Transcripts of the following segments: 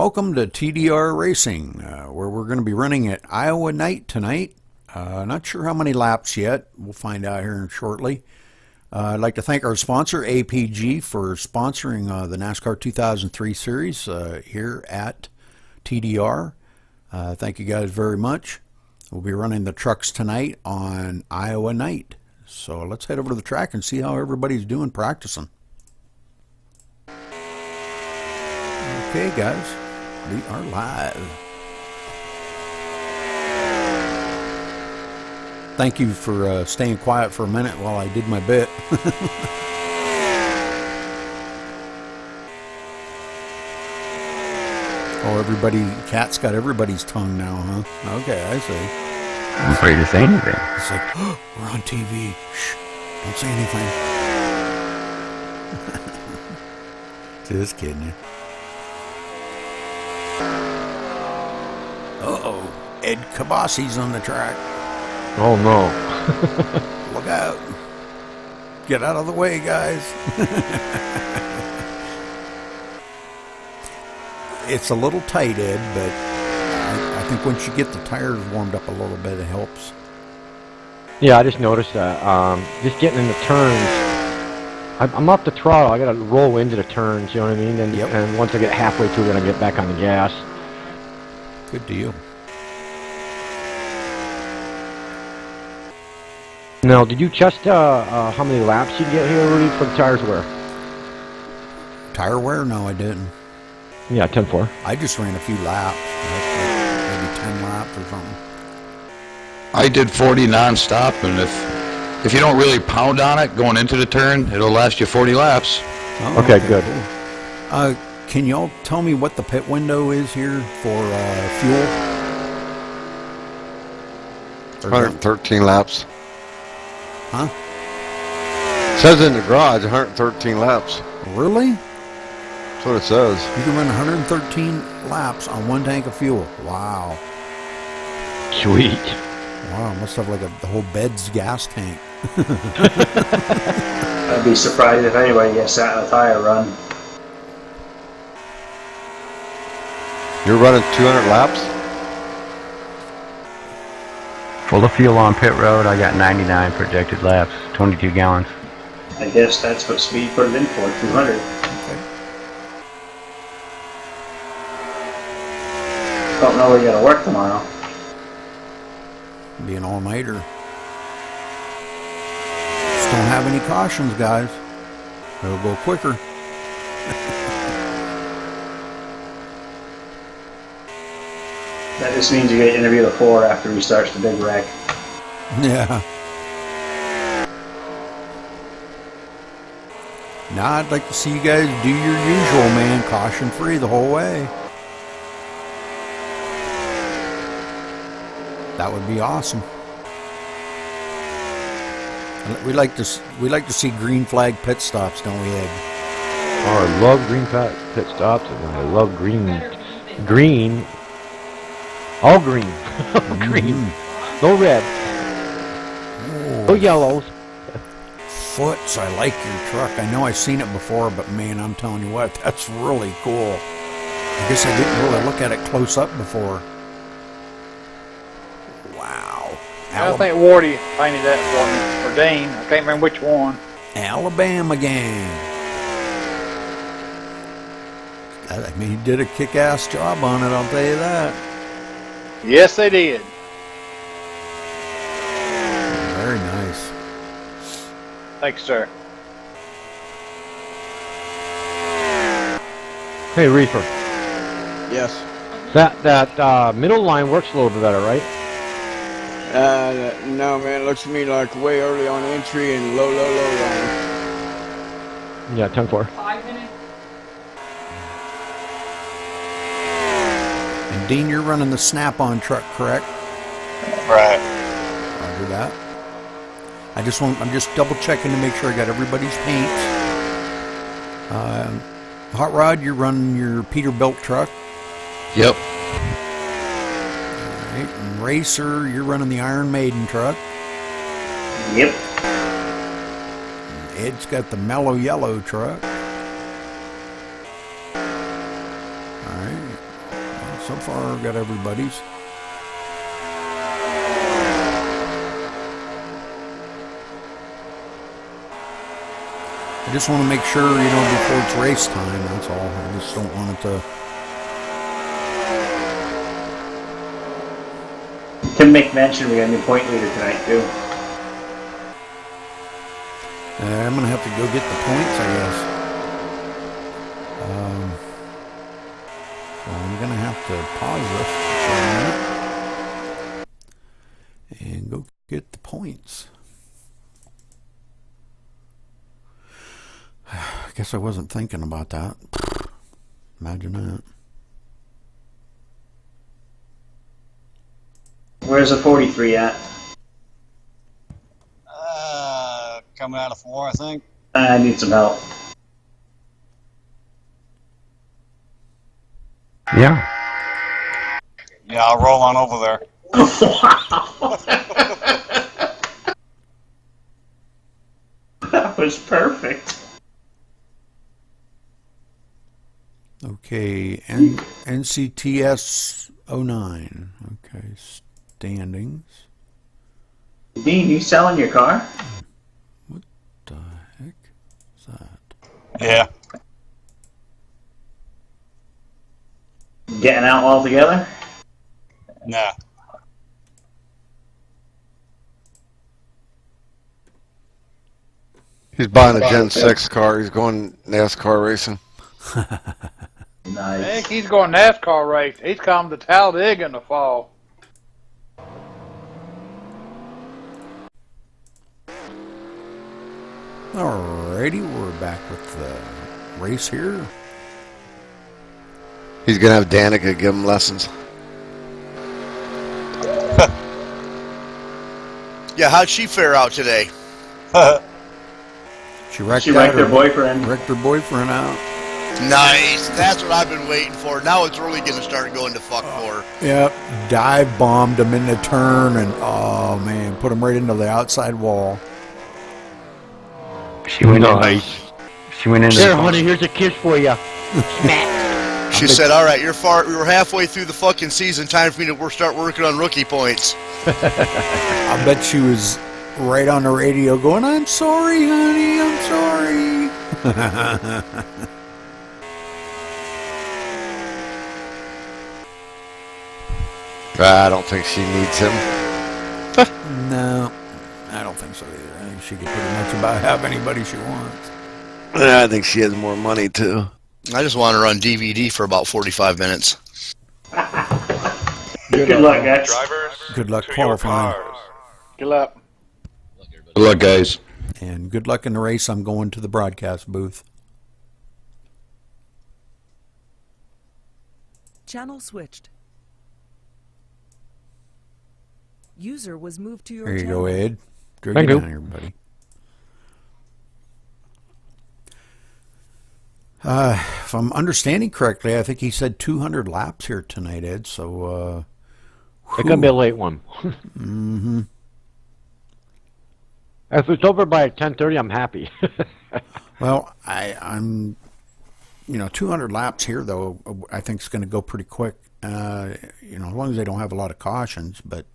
Welcome to TDR-Racing, where we're going to be running at Iowa night tonight. Not sure how many laps yet. We'll find out here shortly. I'd like to thank our sponsor, APG, for sponsoring the NASCAR 2003 series here at TDR. Thank you guys very much. We'll be running the trucks tonight on Iowa night. So let's head over to the track and see how everybody's doing practicing. Okay, guys, we are live. Thank you for staying quiet for a minute while I did my bit. Oh, Cat's got everybody's tongue now, huh? Okay, I see. I'm afraid to say anything. It's like, oh, we're on TV. Shh, don't say anything. Just kidding you. Uh-oh, Ed Kabasi's on the track. Oh no. Look out. Get out of the way, guys. It's a little tight, Ed, but I think once you get the tires warmed up a little bit, it helps. Yeah, I just noticed that. Just getting in the turns, I'm off the throttle. I got to roll into the turns, you know what I mean? And once I get halfway through, then I get back on the gas. Good deal. Now, did you test how many laps you get here, Rudy, for the tires wear? Tire wear? No, I didn't. Yeah, 10-4. I just ran a few laps. Maybe 10 laps or something. I did 40 non-stop, and if you don't really pound on it going into the turn, it'll last you 40 laps. Oh, okay, good. Cool. Can y'all tell me what the pit window is here for fuel? 113 laps. Huh? It says in the garage 113 laps. Really? That's what it says. You can run 113 laps on one tank of fuel. Wow. Sweet. Wow, must have like the whole bed's gas tank. I'd be surprised if anybody gets that in a tire run. You're running 200 laps? Full of fuel on pit road, I got 99 projected laps, 22 gallons. I guess that's what speed put it in for, 200. Okay. Don't know where you gotta work tomorrow. Be an all-nighter. Just don't have any cautions, guys. It'll go quicker. That just means you get interview the 4 after he starts the big wreck. Yeah. Now I'd like to see you guys do your usual, man. Caution free the whole way. That would be awesome. We like to see green flag pit stops, don't we, Ed? Oh, I love green pit stops, and I love green. All green. Green. No red. No yellows. Foots, I like your truck. I know I've seen it before, but man, I'm telling you what, that's really cool. I guess I didn't really look at it close up before. Wow. I think Wardy painted that for me, or Dean. I can't remember which one. Alabama gang. I mean, he did a kick-ass job on it, I'll tell you that. Yes, they did. Very nice. Thanks, sir. Hey, Reefer. Yes. That middle line works a little bit better, right? No, man. It looks to me like way early on entry and low line. Yeah, 10-4. And Dean, you're running the Snap-on truck, correct? Right. Roger that. I'm just double checking to make sure I got everybody's paints. Hot Rod, you're running your Peterbilt truck. Yep. Alright, and Racer, you're running the Iron Maiden truck. Yep. And Ed's got the Mellow Yellow truck. Alright. so far I've got everybody's. I just want to make sure, before it's race time, that's all. I just don't want it to... Tim make mention we got a new point leader tonight, too. I'm going to have to go get the points, I guess. So I'm going to have to pause this for a minute and go get the points. I guess I wasn't thinking about that. Imagine that. Where's the 43 at? Coming out of 4, I think. I need some help. Yeah. Yeah, I'll roll on over there. Wow! That was perfect. Okay, NCTS 09. Okay, standings. Dean, you selling your car? What the heck is that? Yeah. Getting out altogether? Nah. He's buying a Gen 6 car. He's going NASCAR racing. I Nice. think he's going NASCAR race. He's coming to Talladega in the fall. Alrighty, we're back with the race here. He's going to have Danica give him lessons. Yeah, how'd she fare out today? She wrecked her boyfriend. Wrecked her boyfriend out. Nice. That's what I've been waiting for. Now it's really going to start going to fuck for her. Yep, dive bombed him in the turn, and oh man, put him right into the outside wall. She went in. She went in. There, honey, here's a kiss for you. Smack. She said, all right, we're halfway through the fucking season. Time for me to start working on rookie points. I bet she was right on the radio going, I'm sorry, honey, I'm sorry. I don't think she needs him. No, I don't think so either. I think she could pretty much about have anybody she wants. I think she has more money, too. I just want her on DVD for about 45 minutes. Good luck, guys. Good luck qualifying. Good luck. Good luck, guys. And good luck in the race. I'm going to the broadcast booth. Channel switched. User was moved to your There you channel. go, Ed. Drag Thank it you. down here, buddy. If I'm understanding correctly, I think he said 200 laps here tonight, Ed. So, It's gonna be a late one. mm-hmm. If it's over by 10:30, I'm happy. Well, I'm 200 laps here, though, I think it's going to go pretty quick. As long as they don't have a lot of cautions. But,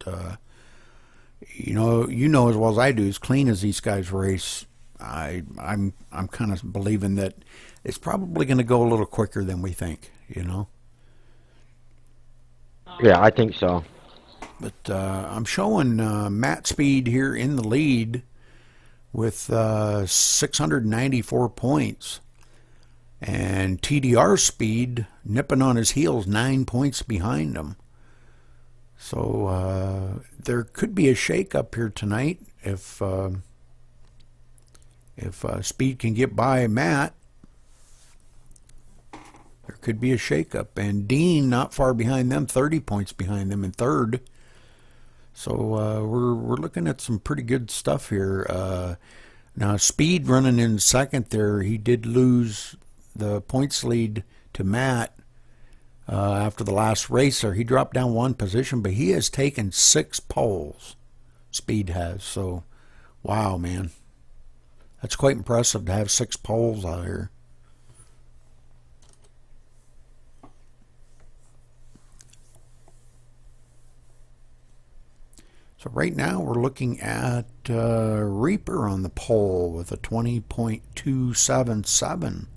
you know as well as I do, as clean as these guys race, I'm kind of believing that it's probably going to go a little quicker than we think, Yeah, I think so. But I'm showing Matt Speed here in the lead with 694 points. And TDR Speed nipping on his heels 9 points behind him. So there could be a shake-up here tonight if Speed can get by Matt. There could be a shake-up. And Dean not far behind them, 30 points behind them in third. So we're looking at some pretty good stuff here. Now Speed running in second there, he did lose the points lead to Matt after the last race there. He dropped down one position, but he has taken 6 poles. Speed has. So, wow, man. That's quite impressive to have 6 poles out here. So right now we're looking at Reaper on the pole with a 20.277.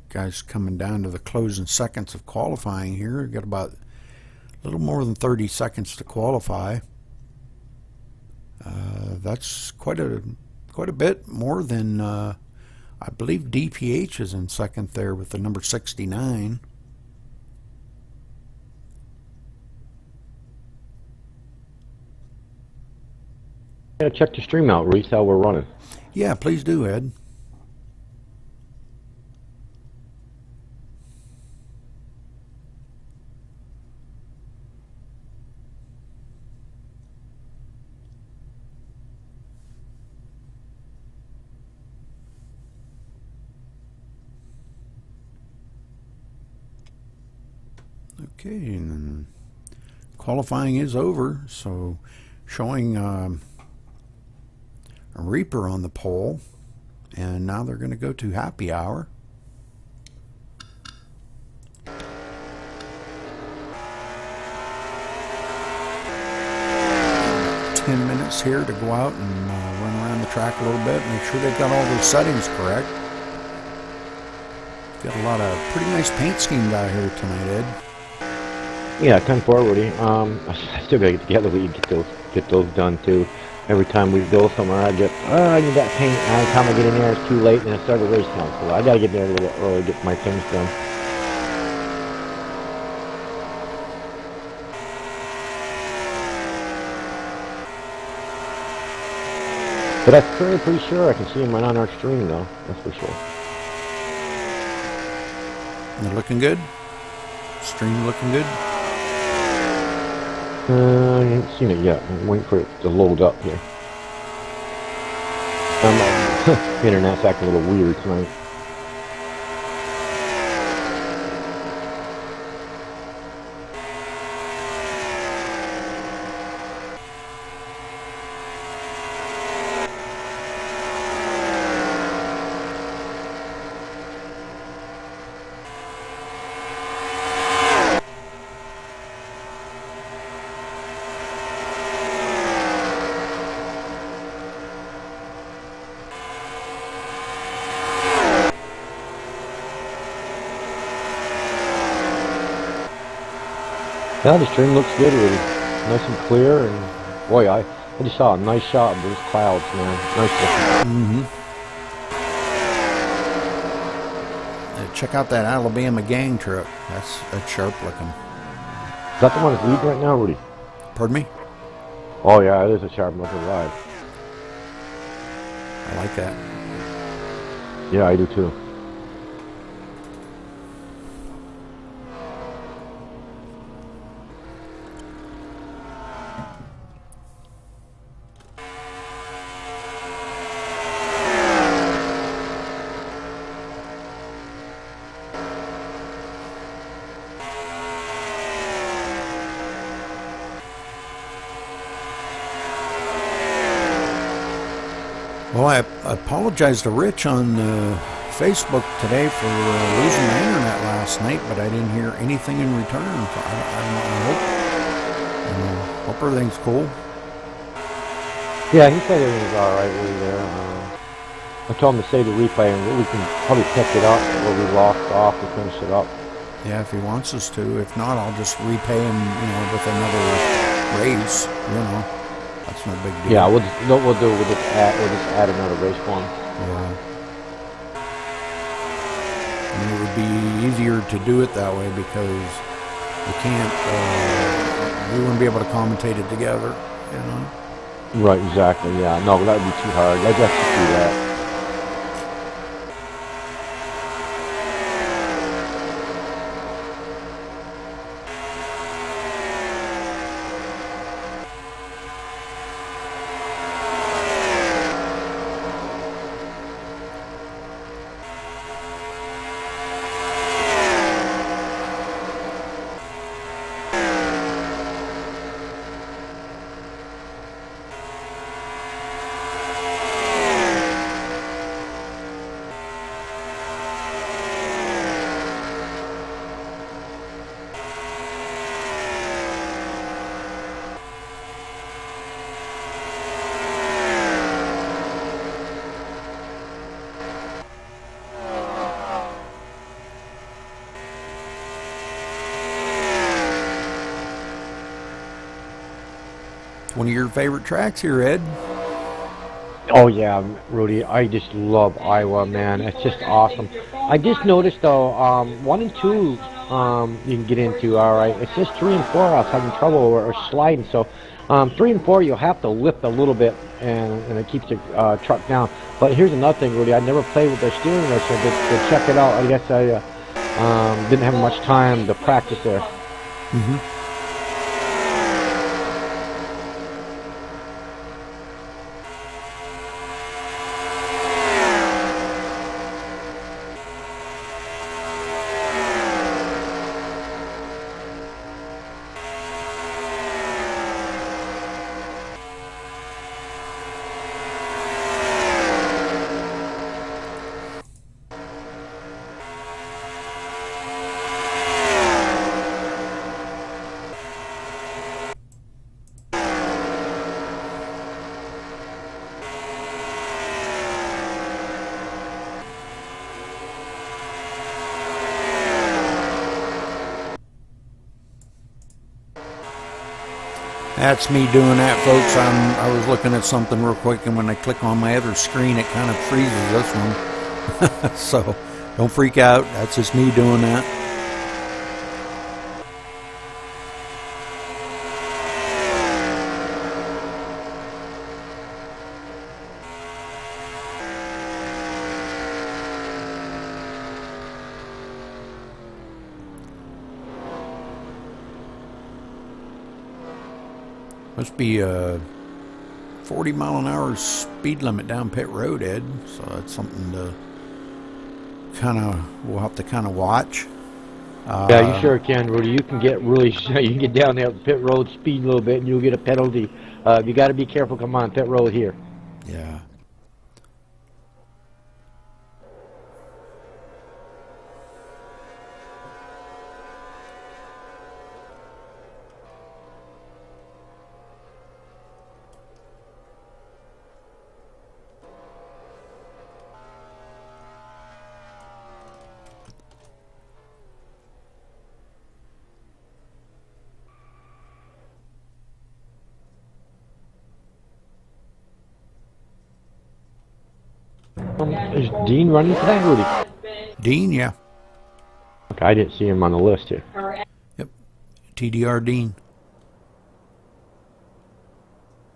Guys coming down to the closing seconds of qualifying here. We've got about a little more than 30 seconds to qualify. That's quite a bit more than I believe DPH is in second there with the number 69. Yeah, check the stream out, Reese, how we're running. Yeah, please do, Ed. Okay, and qualifying is over, so showing a Reaper on the pole, and now they're going to go to happy hour. 10 minutes here to go out and run around the track a little bit, make sure they've got all those settings correct. Got a lot of pretty nice paint schemes out here tonight, Ed. Yeah, 10-4, Rudy. I still gotta get together with you, get those done too. Every time we go somewhere, I get, I need that paint. And every time I get in there, it's too late, and I start a race now. So I gotta get there a little early, get my things done. But I'm pretty sure I can see them right on our stream, though. That's for sure. They're looking good? Stream looking good? I haven't seen it yet. I'm waiting for it to load up here. The internet's acting a little weird tonight. Yeah, the stream looks good, really. Nice and clear, and boy, I just saw a nice shot of those clouds, man. Nice looking. Check out that Alabama gang truck. That's sharp looking. Is that the one that's leading right now, Rudy? Pardon me? Oh yeah, it is a sharp looking ride. I like that. Yeah, I do too. Well, I apologize to Rich on Facebook today for losing my internet last night, but I didn't hear anything in return. So I hope everything's cool. Yeah, he said everything was alright really there. I told him to save the replay and we can probably pick it up where we lost off and finish it up. Yeah, if he wants us to. If not, I'll just repay him, with another race, That's no big deal. Yeah, we'll just add another race for him. Yeah. I mean, it would be easier to do it that way because we wouldn't be able to commentate it together, Right, exactly, yeah. No, that would be too hard. Let's just do that. It's one of your favorite tracks here, Ed. Oh yeah, Rudy, I just love Iowa, man. It's just awesome. I just noticed though, 1 and 2, you can get into all right. It's just 3 and 4 I was having trouble or sliding. So, 3 and 4 you'll have to lift a little bit, and it keeps the truck down. But here's another thing, Rudy. I never played with the steering wheel, so to check it out, I guess I didn't have much time to practice there. Mm-hmm. That's me doing that, folks. I was looking at something real quick, and when I click on my other screen, it kind of freezes this one. So don't freak out. That's just me doing that. Must be a 40-mile-an-hour speed limit down pit road, Ed. So that's something to we'll have to kind of watch. Yeah, you sure can, Rudy. You can get really, you can get down there pit road, speed a little bit, and you'll get a penalty. You got to be careful. Come on, pit road here. Yeah. Is Dean running today, Rudy? Dean, yeah. Okay, I didn't see him on the list here. Yep. TDR Dean.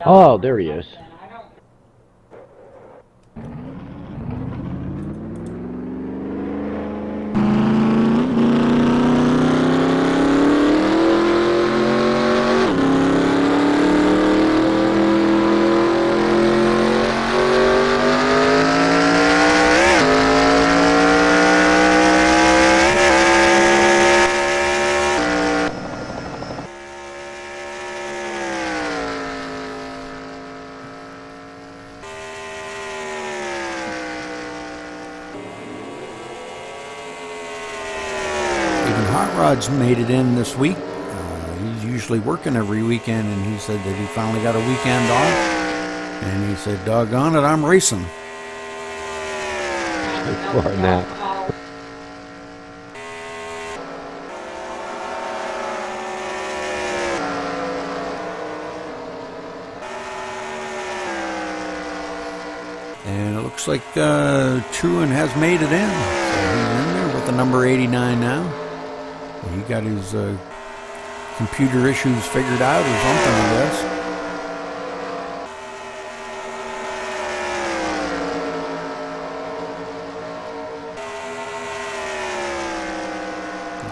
Oh, there he is. Rod's made it in this week. He's usually working every weekend, and he said that he finally got a weekend off. And he said, doggone it, I'm racing. More than that. And it looks like Truan has made it in. So he's in there with the number 89 now. He got his computer issues figured out or something, I guess.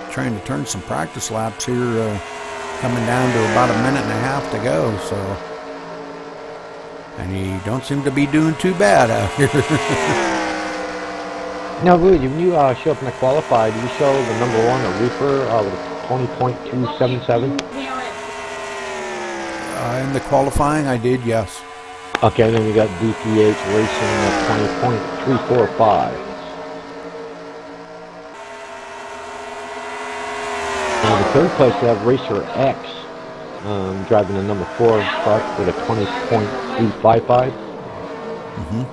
He's trying to turn some practice laps here, coming down to about a minute and a half to go, so. And he don't seem to be doing too bad out here. Now, Rudy, when you show up in the qualified, do you show the number 1, the Reaper, with a 20.277? In the qualifying, I did, yes. Okay, and then you got DPH Racing at 20.345. Now, the third place, we have Racer X, driving the number 4 truck with a 20.355. Mm-hmm.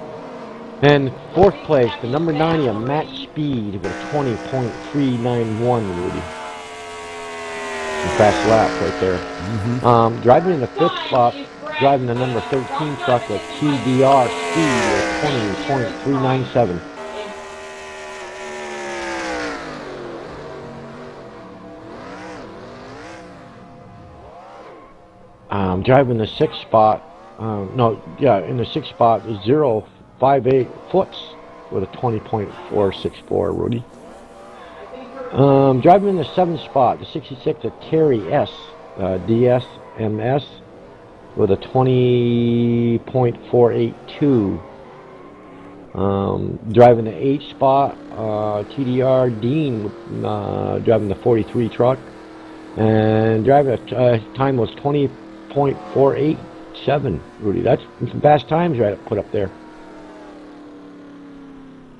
And fourth place, the number 90, a match speed with a 20.391, Rudy. Some fast lap right there. Mm-hmm. Driving in the fifth spot, driving the number 13 truck with TDR speed of 20.397. Driving the 6th spot, in the 6th spot, 0.58 foots with a 20.464, Rudy. Driving in the 7th spot, the 66 of Terry S, DSMS, with a 20.482. Driving the 8th spot, TDR Dean, driving the 43 truck, and driving time was 20.487, Rudy. That's some fast times right put up there.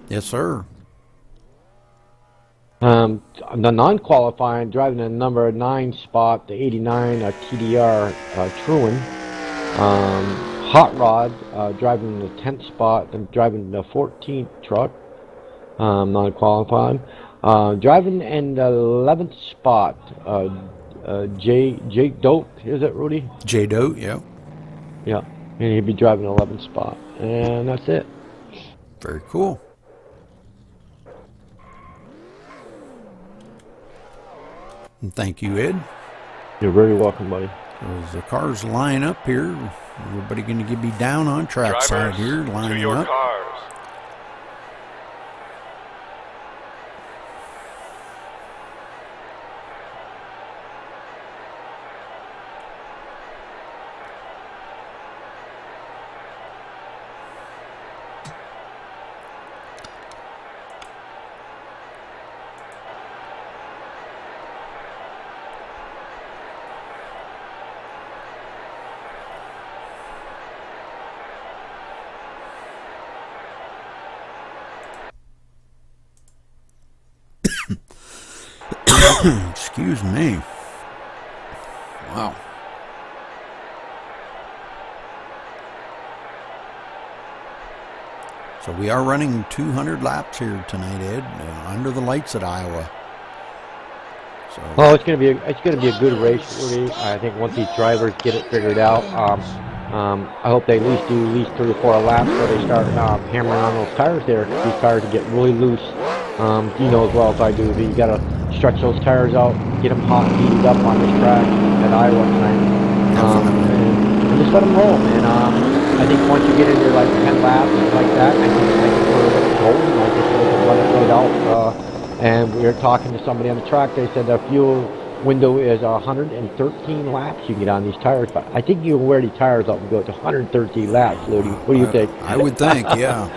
Yes, sir. The non-qualifying, driving the number 9 spot, the 89 TDR Truan. Hot Rod, driving the 10th spot, and driving the 14th truck, non-qualifying. Driving in the 11th spot, Jake Dote, is it, Rudy? J Dote, yeah. Yeah, and he'd be driving the 11th spot. And that's it. Very cool. And thank you, Ed. You're very welcome, buddy. As the cars line up here, everybody going to be down on track side here, lining up. Cars. Excuse me. Wow. So we are running 200 laps here tonight, Ed, under the lights at Iowa. So. Well, it's gonna be a good race, Rudy. I think once these drivers get it figured out, I hope they at least do 3 or 4 laps before they start hammering on those tires there. These tires get really loose. You know as well as I do that you gotta stretch those tires out, get them hot and heated up on this track at Iowa tonight, and just let them roll. And I think once you get into like 10 laps like that, I think we're golden. I think we can run it right out. And we were talking to somebody on the track. They said the fuel window is 113 laps you can get on these tires. But I think you can wear these tires up and go to 113 laps, Lodi. What do you think? I would think, yeah.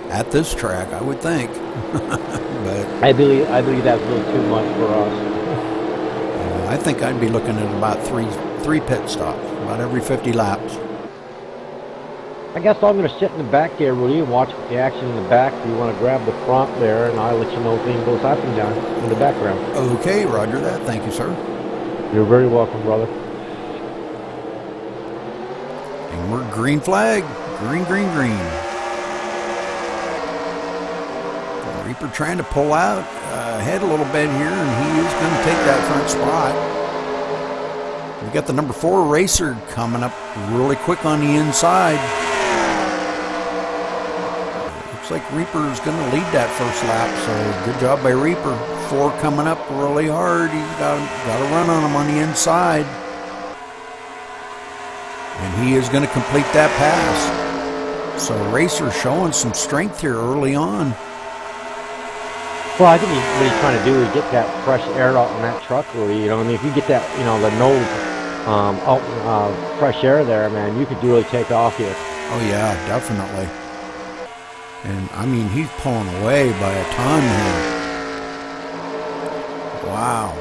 At this track, I would think. But I believe that's a little too much for us. I think I'd be looking at about three pit stops, about every 50 laps. I guess I'm going to sit in the back there, Rudy, and watch the action in the back. If you want to grab the front there, and I'll let you know if anything goes up and down in the background. Okay, roger that. Thank you, sir. You're very welcome, brother. And we're green flag. Green, green, green. Reaper trying to pull out ahead a little bit here, and he is going to take that front spot. We got the number 4 Racer coming up really quick on the inside. Looks like Reaper's going to lead that first lap, so good job by Reaper. 4 coming up really hard. He's got a run on him on the inside. And he is going to complete that pass. So Racer showing some strength here early on. Well, I think what he's trying to do is get that fresh air out in that truck, really. You know, I mean, if you get that, the nose out, fresh air there, man, you could really take off here. Oh yeah, definitely. And I mean, he's pulling away by a ton here. Wow.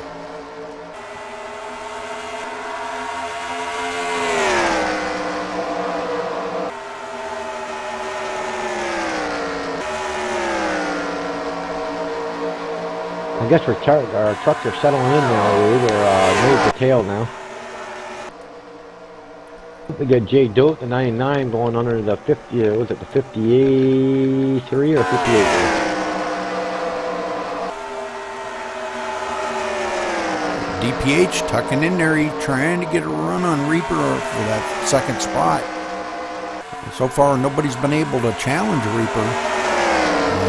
I guess our trucks are settling in now. They're nose to tail now. We got J Dote, the 99, going under the 50. Was it the 53 or 58? DPH tucking in there. He's trying to get a run on Reaper for that second spot. So far, nobody's been able to challenge Reaper.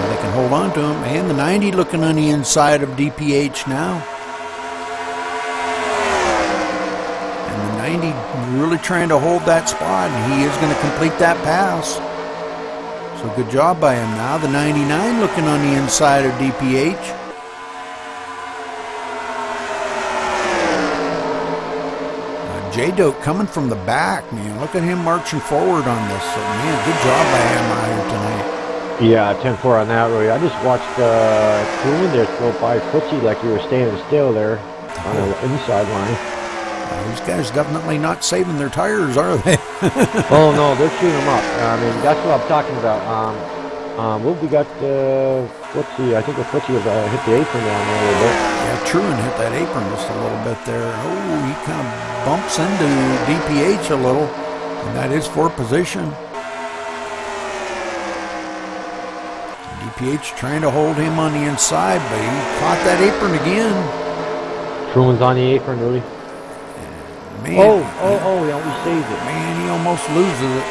They can hold on to him. And the 90 looking on the inside of DPH now. And the 90 really trying to hold that spot, and he is going to complete that pass. So good job by him now. The 99 looking on the inside of DPH. J-Doke coming from the back, man. Look at him marching forward on this. So, man, good job by him out here tonight. Yeah, 10-4 on that, really. I just watched Truman there go by Footsie like he was standing still there on the inside line. These guys definitely not saving their tires, are they? Oh, no, they're shooting them up. I mean, that's what I'm talking about. What we got, Footsie, I think the Footsie hit the apron down there a little bit. Yeah, Truman hit that apron just a little bit there. Oh, he kind of bumps into DPH a little, and that is for position. DPH trying to hold him on the inside, but he caught that apron again. Truman's on the apron, really. Man, he almost saved it. Man, he almost loses it.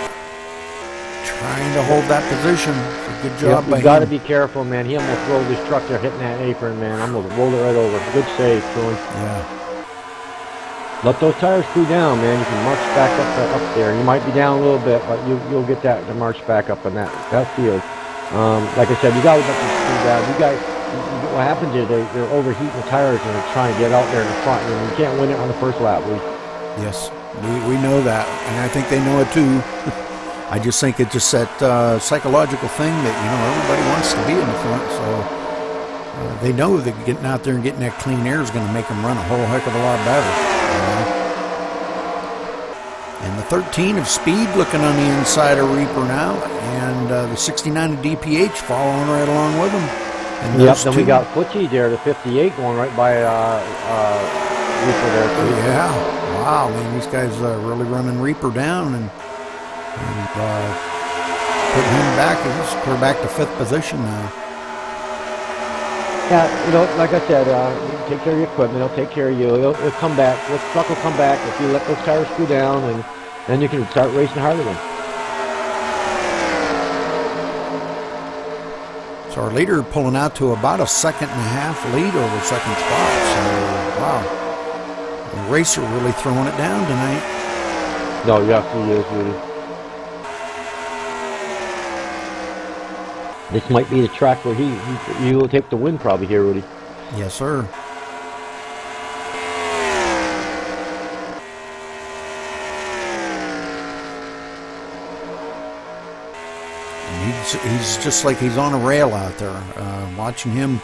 Trying to hold that position. So good job by him. You got to be careful, man. He almost rolled his truck there hitting that apron, man. Almost rolled it right over. Good save, Truman. Yeah. Let those tires cool down, man. You can march back up there. You might be down a little bit, but you'll get that to march back up on that field. Like I said, you got to let them cool down. What happens is they're overheating the tires and they're trying to get out there in the front. And you can't win it on the first lap. Yes, we know that, and I think they know it too. I just think it's just that psychological thing that, everybody wants to be in the front, so they know that getting out there and getting that clean air is going to make them run a whole heck of a lot better. And the 13 of Speed looking on the inside of Reaper now, and the 69 of DPH following right along with him. And yep, then we got Footsie there, the 58 going right by Reaper there too. Yeah, wow, man, these guys are really running Reaper down and putting him back. He's clear back to 5th position now. Yeah, like I said, take care of your equipment. It'll take care of you. It'll come back. The truck will come back if you let those tires cool down, and then you can start racing hard again. So our leader pulling out to about a 1.5 second lead over second spot. So, wow. The racer really throwing it down tonight. No, yes, he is, really. This might be the track where he will take the win probably here, Rudy. Yes, sir. And he's just like he's on a rail out there. Watching him,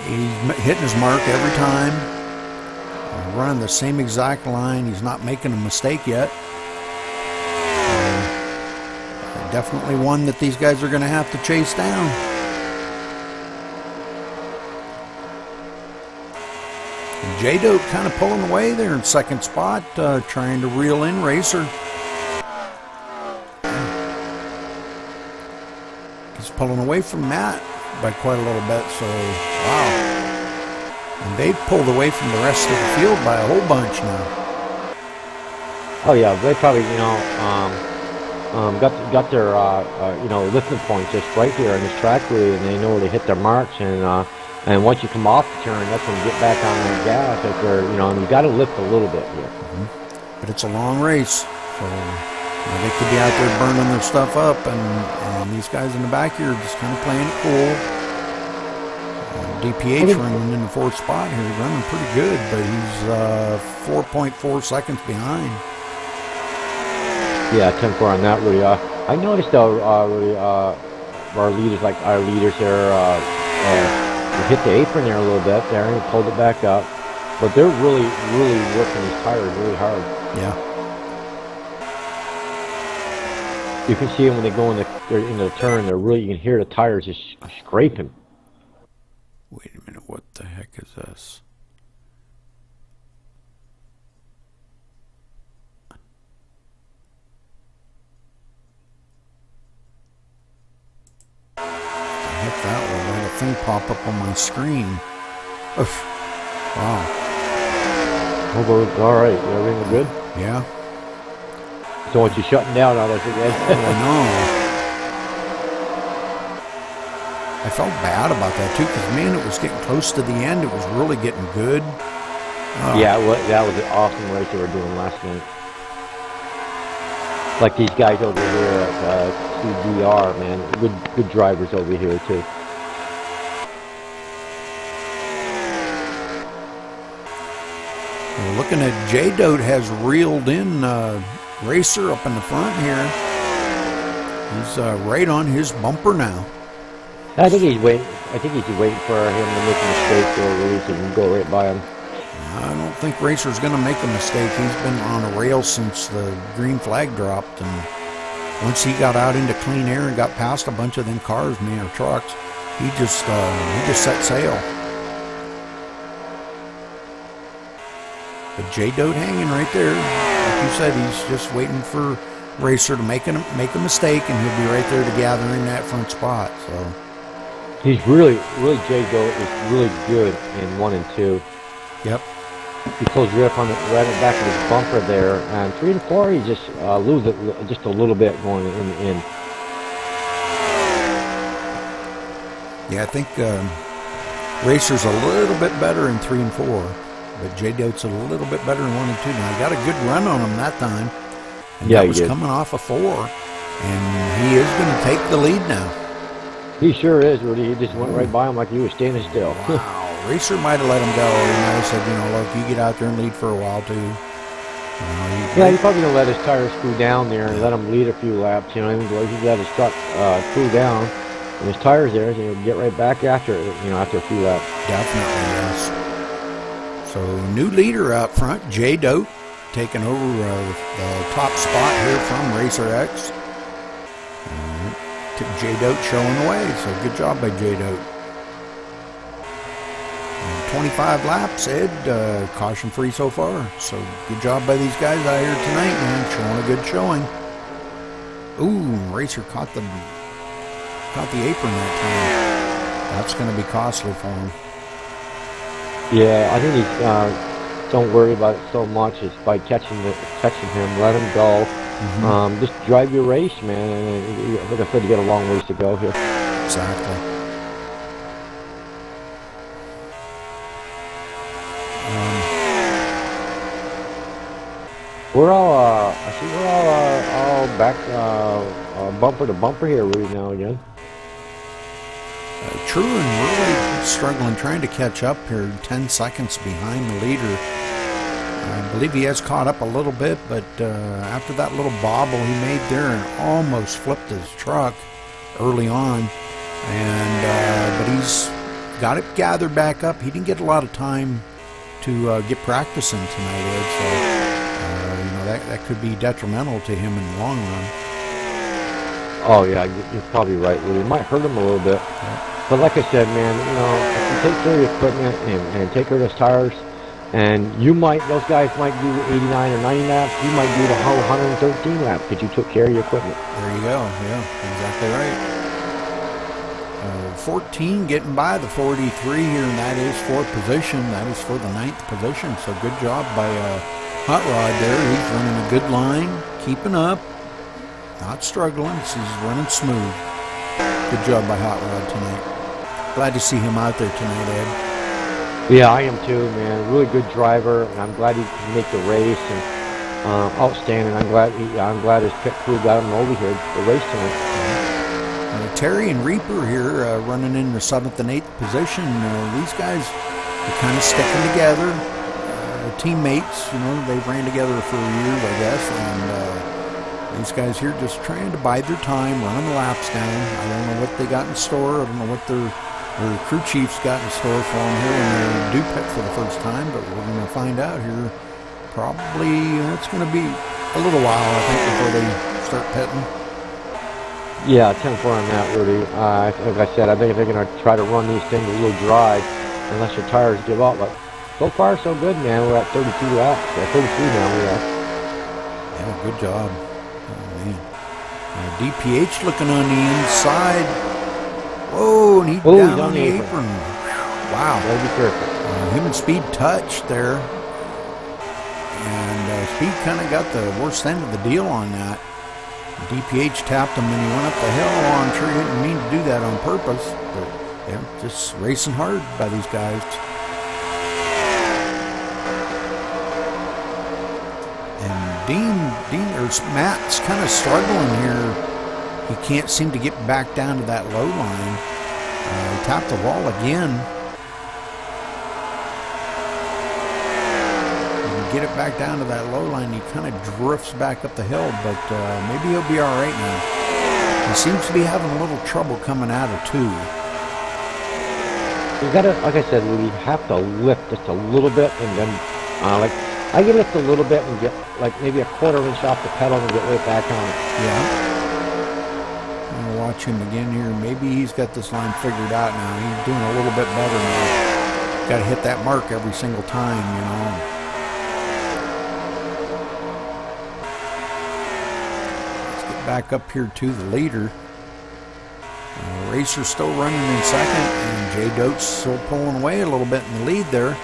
he's hitting his mark every time. Running the same exact line. He's not making a mistake yet. Definitely one that these guys are going to have to chase down. J-Doke kind of pulling away there in second spot, trying to reel in Racer. He's pulling away from Matt by quite a little bit, so wow. And they've pulled away from the rest of the field by a whole bunch now. Oh yeah, they probably, got their lifting points just right here on this track, really, and they know where to hit their marks. And once you come off the turn, that's when you get back on the gas. If they're, and you got to lift a little bit here. Mm-hmm. But it's a long race, so they could be out there burning their stuff up, and these guys in the back here are just kind of playing it cool. DPH running in the 4th spot here, running pretty good, but he's 4.4 seconds behind. Yeah, 10-4 on that, Rudy. I noticed, though, Rudy, our leaders there, hit the apron there a little bit there and pulled it back up. But they're really, really working these tires really hard. Yeah. You can see them when they go in the turn. You can hear the tires just scraping. Wait a minute, what the heck is this? Hit that one, let a thing pop up on my screen. Oof. Wow. Oh, well, all right. Everything good? Yeah. So what you shutting down on us again? I know. I felt bad about that too, because man, it was getting close to the end. It was really getting good. Yeah, that was an awesome race they were doing last night. Like these guys over here at TDR, man, good drivers over here too. We're looking at J-Dote has reeled in Racer up in the front here. He's right on his bumper now. I think he's waiting. I think he's waiting for him to make a mistake or release and go right by him. I don't think Racer's going to make a mistake. He's been on a rail since the green flag dropped, and once he got out into clean air and got past a bunch of them cars, man, or trucks, he just set sail. But J-Dote hanging right there. Like you said, he's just waiting for Racer to make a mistake, and he'll be right there to gather in that front spot. So he's really J-Dote is really good in 1 and 2. Yep. He closed right up on the back of his bumper there, and 3 and 4 he just lose it just a little bit going in. Yeah, I think Racer's a little bit better in 3 and 4, but J-Dote's a little bit better in 1 and 2. Now he got a good run on him that time, and yeah, that was he did. coming off a 4, and he is going to take the lead now. He sure is, Rudy. He just went right by him like he was standing still. Wow. Racer might have let him go. He might have said, look, you get out there and lead for a while too. Yeah, he's probably gonna let his tires cool down there and let him lead a few laps. I mean, he let his truck cool down, and his tires there, he'll get right back after after a few laps. Definitely, yes. So new leader out front, J-Dote, taking over the top spot here from Racer X. J-Dote showing the way. So good job by J-Dote. 25 laps, Ed, caution free so far. So good job by these guys out here tonight, man, showing a good showing. Ooh, Racer caught the apron that time. That's going to be costly for him. Yeah, I think he's don't worry about it so much. It's by catching him, let him go. Mm-hmm. Just drive your race, man. And like I said, you got a long ways to go here. Exactly. We're all, I see we're all back bumper to bumper here, Rudy, now again. Truman really struggling, trying to catch up here, 10 seconds behind the leader. I believe he has caught up a little bit, but after that little bobble he made there and almost flipped his truck early on, and but he's got it gathered back up. He didn't get a lot of time to get practicing tonight, Ed, so that could be detrimental to him in the long run. Oh yeah, you're probably right, Rudy. It might hurt him a little bit. Yeah. But like I said, man, if you take care of your equipment and take care of those tires, and those guys might do 89 or 90 laps, you might do the whole 113 laps because you took care of your equipment. There you go. Yeah, exactly right. 14 getting by the 43 here, and that is fourth position. That is for the 9th position. So good job by Hot Rod there. He's running a good line, keeping up, not struggling. He's running smooth. Good job by Hot Rod tonight. Glad to see him out there tonight, Ed. Yeah, I am too, man. Really good driver, and I'm glad he can make the race. And outstanding. I'm glad his pit crew got him over here the race tonight. Terry and Reaper here running in the 7th and 8th position. These guys are kind of sticking together. Teammates, they ran together for years, I guess, and these guys here just trying to bide their time, running the laps down. I don't know what they got in store. I don't know what their crew chiefs got in store for them here when they do pit for the first time, but we're going to find out here. Probably it's going to be a little while, I think, before they start pitting. Yeah, 10-4 on that, Rudy. Like I said, I think they're going to try to run these things a little dry unless your tires give up. But so far, so good, man. We're at 32 laps. 33 now, Yeah, good job. Oh, man. DPH looking on the inside. Whoa, and he's down on the apron. Wow. Gotta be careful. Him and Speed touched there. Speed kind of got the worst end of the deal on that. DPH tapped him and he went up the hill. Well, I'm sure he didn't mean to do that on purpose, but they're just racing hard by these guys. Matt's kind of struggling here. He can't seem to get back down to that low line. He tapped the wall again. And get it back down to that low line. He kind of drifts back up the hill, but maybe he'll be all right now. He seems to be having a little trouble coming out of 2. You gotta, like I said, we have to lift just a little bit, and then like. I can lift a little bit and get like maybe a quarter inch off the pedal and get right back on it. Yeah. I'm going to watch him again here. Maybe he's got this line figured out now. He's doing a little bit better now. Got to hit that mark every single time, you know. Let's get back up here to the leader. Racer's still running in second, and Jay Dote's still pulling away a little bit in the lead there.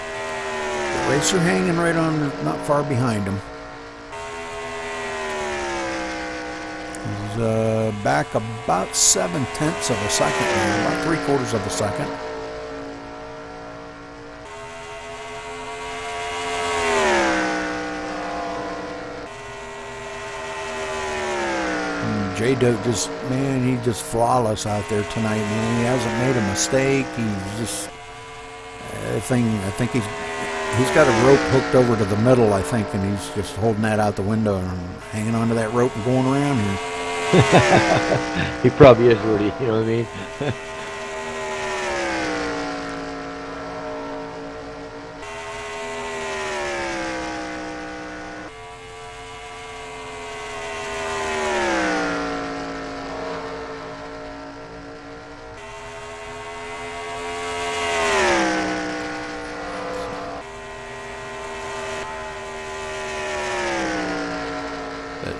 Racer hanging right on, not far behind him. He's back about 0.7 of a second now, about 3/4 of a second. And J Dote he's just flawless out there tonight, man. He hasn't made a mistake. He's just, I think he's got a rope hooked over to the middle, I think, and he's just holding that out the window and hanging onto that rope and going around here. He probably is, Rudy. You know what I mean?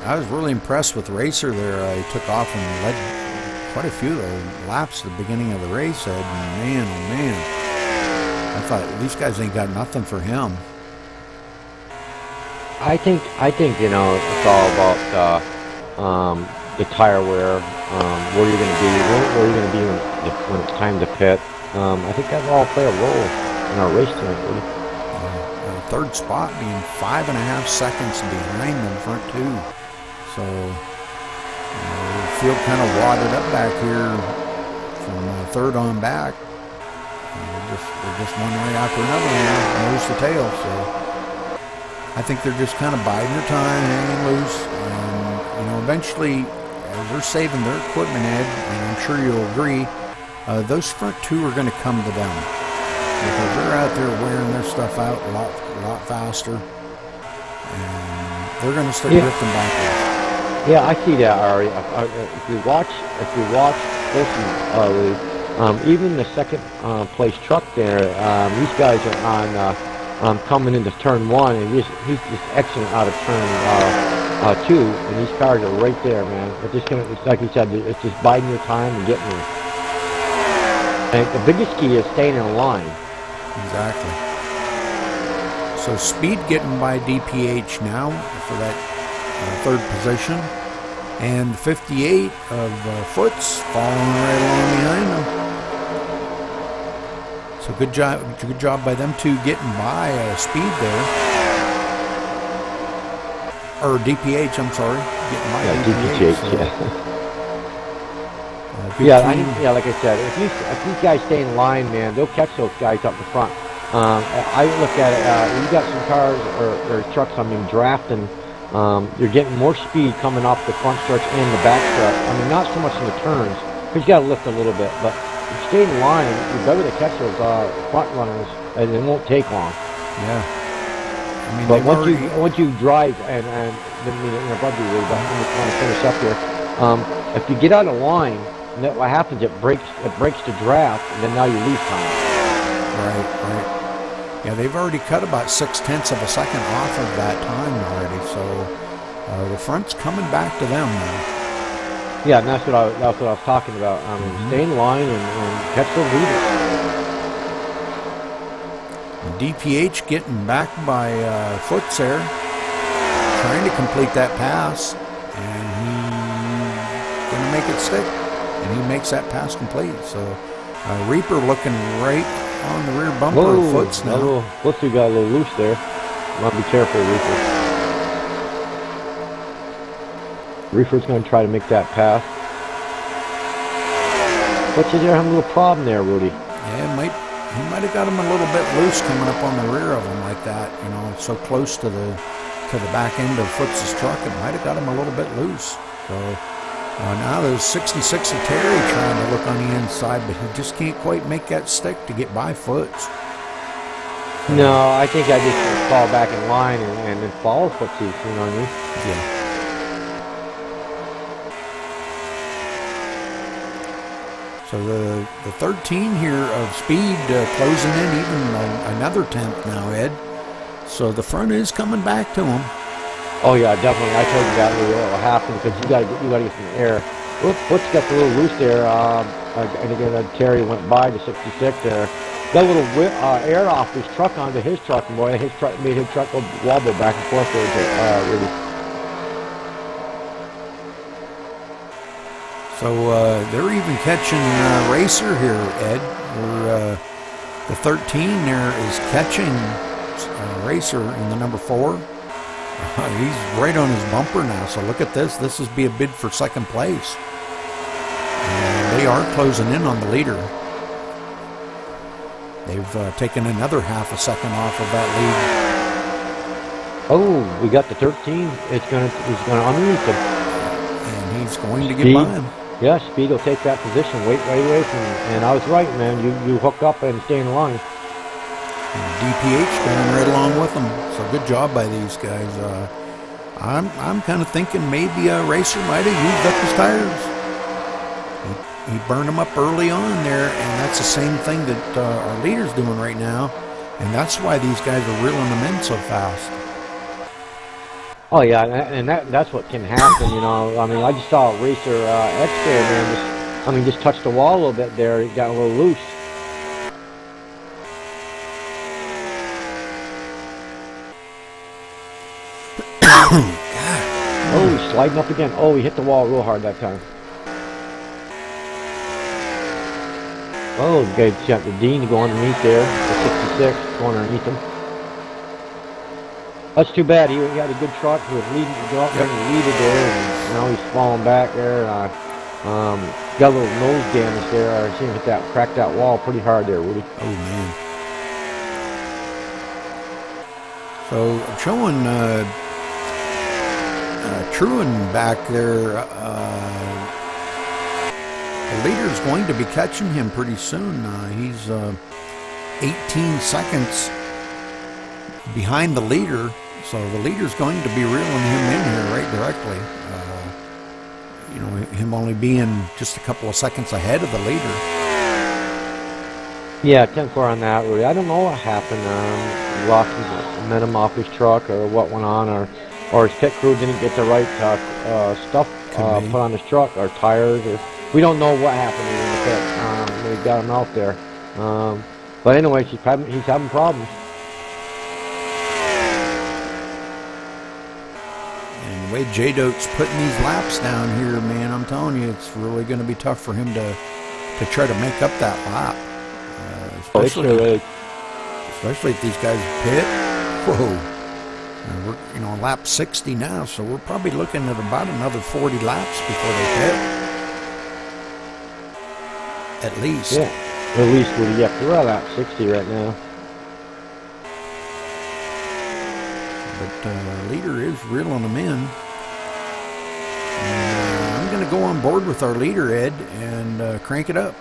I was really impressed with Racer there. He took off and led quite a few of the laps at the beginning of the race. And man, oh man, I thought these guys ain't got nothing for him. I think you know it's all about the tire wear, where you're going to be, where you're going to be when it's time to pit. I think that will all play a role in our race tonight, Rudy. Third spot being 5.5 seconds behind them front 2. So the field kind of wadded up back here from third on back. They're just one way after another now, nose to tail. So I think they're just kind of biding their time, hanging loose. And, you know, eventually, as they're saving their equipment, Ed, and I'm sure you'll agree, those front 2 are going to come to them. Because they're out there wearing their stuff out a lot faster. And they're going to start drifting backwards. Yeah, I see that, Ari. If you watch closely, even the second place truck there, these guys are on coming into turn 1, and he's just exiting out of turn 2, and these cars are right there, man. It's like you said, it's just biding your time and getting there. And the biggest key is staying in line. Exactly. So Speed getting by DPH now for that third position, and 58 of Foots following right along behind them. So good job by them 2 getting by Speed there, or DPH. I'm sorry, getting by DPH. So. Yeah, like I said, if these guys stay in line, man, they'll catch those guys up in front. I look at it, you got some cars or trucks, drafting, you're getting more speed coming off the front stretch and the back stretch. I mean, not so much in the turns, because you got to lift a little bit, but if you stay in line, you're better to catch those front runners, and it won't take long. Yeah. I mean, but once you drive, and didn't mean it in a buggy way, but I'm just trying to finish up here. If you get out of line, what happens? It breaks the draft, and then now you lose time. Right. Yeah, they've already cut about 0.6 of a second off of that time already, so the front's coming back to them now. Yeah, and that's what I was talking about. Stay in line and catch the leaders. DPH getting back by Foots there. trying to complete that pass, and he's going to make it stick, and he makes that pass complete. So Reaper looking right on the rear bumper of Foots now. Foots got a little loose there. Want to be careful, Reaper. Reaper's going to try to make that pass. Foots is there having a little problem there, Rudy. Yeah, he might have got him a little bit loose coming up on the rear of him like that. You know, so close to the back end of Foots' truck, it might have got him a little bit loose. So now there's 66 of Terry trying to look on the inside, but he just can't quite make that stick to get by Foots. No, I think I just fall back in line and then follow Footsies, you know what I mean? Yeah. So the 13 here of speed closing in even another tenth now, Ed. So the front is coming back to him. Oh yeah, definitely. I told you that will happen because you got to get some air. Foots got a little loose there, and again Terry went by the 66 there. Got a little air off his truck onto his truck, and boy, his truck made his truck go wobble back and forth there, really. So they're even catching Racer here, Ed. Where the 13 there is catching Racer in the number 4. He's right on his bumper now. So look at this. This is be a bid for second place. And they are closing in on the leader. They've taken another half a second off of that lead. Oh, we got the 13. He's gonna underneath him. And he's going to get by him. Yeah, Speed will take that position. Wait right away from him. And I was right, man. You hook up and stay in line. And DPH going right along with them. So good job by these guys. I'm kind of thinking maybe a Racer might have used up his tires. He burned them up early on there, and that's the same thing that our leader's doing right now. And that's why these guys are reeling them in so fast. Oh yeah, and that's what can happen, you know. I mean, I just saw Racer X there, man. Just touched the wall a little bit there. It got a little loose. Oh, he's sliding up again. Oh, he hit the wall real hard that time. Oh, the guy's got the Dean to go underneath there. The 66 going underneath him. That's too bad. He had a good truck. He was leading to go up there and lead it there, and now he's falling back there. Got a little nose damage there. I seen him crack that wall pretty hard there, Woody. Oh man. So I'm showing Truan back there. The leader's going to be catching him pretty soon. He's 18 seconds behind the leader, so the leader's going to be reeling him in here right directly. Him only being just a couple of seconds ahead of the leader. Yeah, 10-4 on that, Rudy. I don't know what happened. Lost his momentum off his truck, or what went on, or his pit crew didn't get the right stuff put on his truck, or tires, or we don't know what happened in the pit. They got him out there. But anyway, he's having problems. And the way J-Dote's putting these laps down here, man, I'm telling you, it's really going to be tough for him to try to make up that lap. Especially if these guys pit. Whoa. We're on lap 60 now, so we're probably looking at about another 40 laps before they pit. At least. Yeah. At least we're at lap 60 right now. But leader is reeling them in. And, I'm going to go on board with our leader, Ed, and crank it up.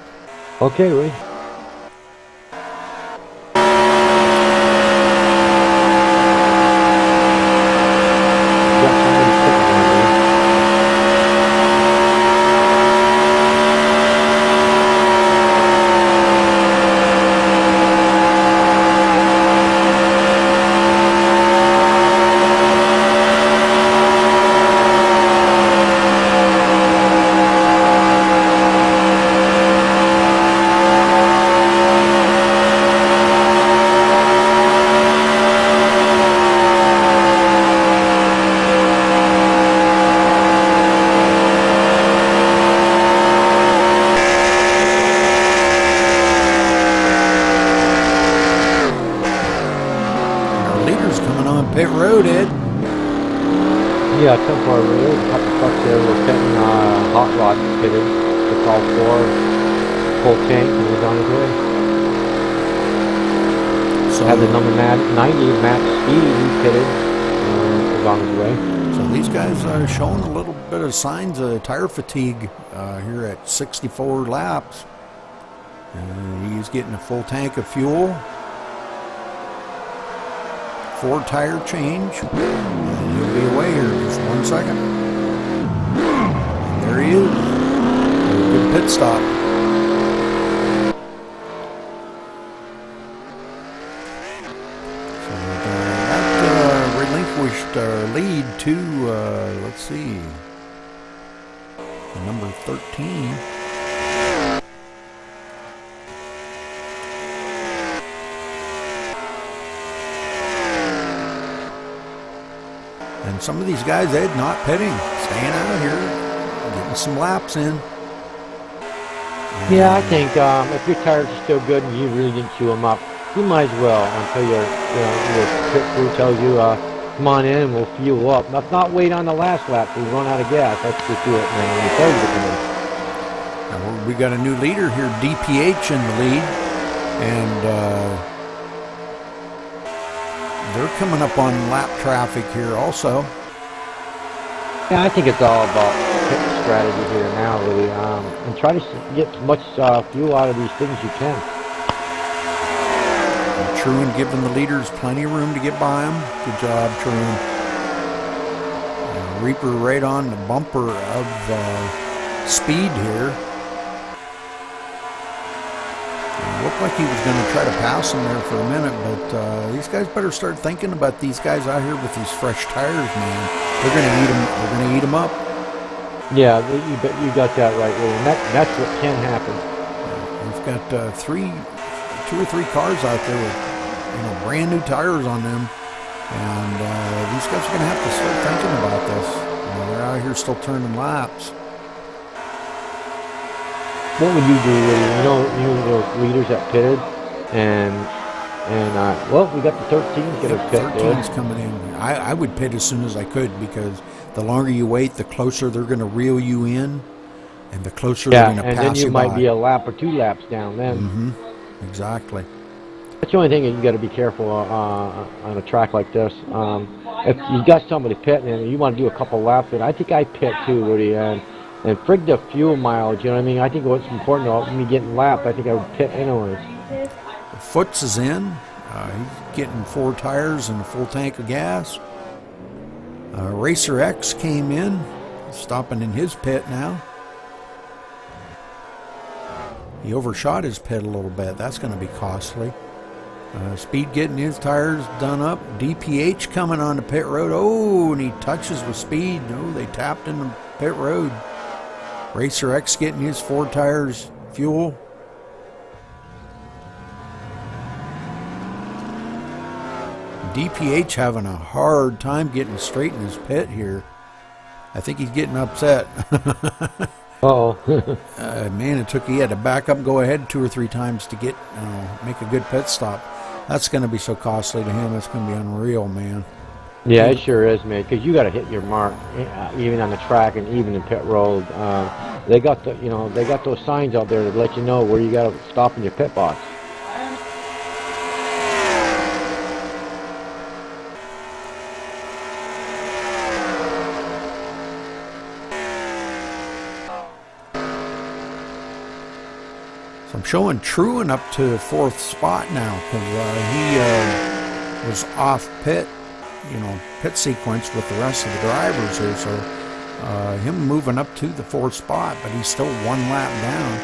Okay, Ray. pit road, Ed. Yeah, 10-4. There's a couple trucks there. We're pitting hot rod pitted. It's all 4 full tank and he's on his way. So Had the number 90 Max Speed he pitted. Is on his way. So these guys are showing a little bit of signs of tire fatigue here at 64 laps. He's getting a full tank of fuel. 4 tire change. And he'll be away here in just 1 second. And there he is. A good pit stop. So that relinquished lead to, let's see, number 13. And some of these guys, Ed, not pitting, staying out here, getting some laps in. Yeah, I think if your tires are still good and you really didn't chew them up, you might as well until your pit crew tells you, come on in and we'll fuel up. Let's not wait on the last lap till we run out of gas. Let's just do it now when you tell you to come in. Now we got a new leader here, DPH in the lead, and they're coming up on lap traffic here also. Yeah, I think it's all about pit strategy here now, really, and try to get as much fuel out of these things you can. And Truman giving the leaders plenty of room to get by them. Good job, Truman. Reaper right on the bumper of speed here. Looked like he was going to try to pass him there for a minute, but these guys better start thinking about these guys out here with these fresh tires, man. They're going to eat them. They're going to eat them up. Yeah, you got that right, William. That's what can happen. We've got 2 or 3 cars out there with brand new tires on them, and these guys are going to have to start thinking about this. They're out here still turning laps. What would you do, William? You know those leaders that pitted, and well, we got the 13s get a pit. 13's coming in. I would pit as soon as I could, because the longer you wait, the closer they're going to reel you in, and the closer they're going to pass you by. And then you might be a lap or 2 laps down then. Mm-hmm. Exactly. That's the only thing that you got to be careful on a track like this. If you got somebody pitting and you want to do a couple laps, and I think I pit too, Woody, and frig the fuel mileage, you know what I mean? I think what's important about me getting lapped, I think I would pit anyways. Foots is in. He's getting 4 tires and a full tank of gas. Racer X came in, stopping in his pit now. He overshot his pit a little bit. That's going to be costly. Speed getting his tires done up. DPH coming on the pit road. Oh, and he touches with Speed. Oh, they tapped in the pit road. Racer X getting his 4 tires fuel. DPH having a hard time getting straight in his pit here. I think he's getting upset. Man, he had to back up and go ahead 2 or 3 times to get make a good pit stop. That's going to be so costly to him. It's going to be unreal, man. Yeah, it sure is, man. Because you got to hit your mark, even on the track and even in pit road. They got those signs out there to let you know where you got to stop in your pit box. So I'm showing Truman up to 4th spot now, because he was off pit sequence with the rest of the drivers here. So him moving up to the 4th spot, but he's still 1 lap down.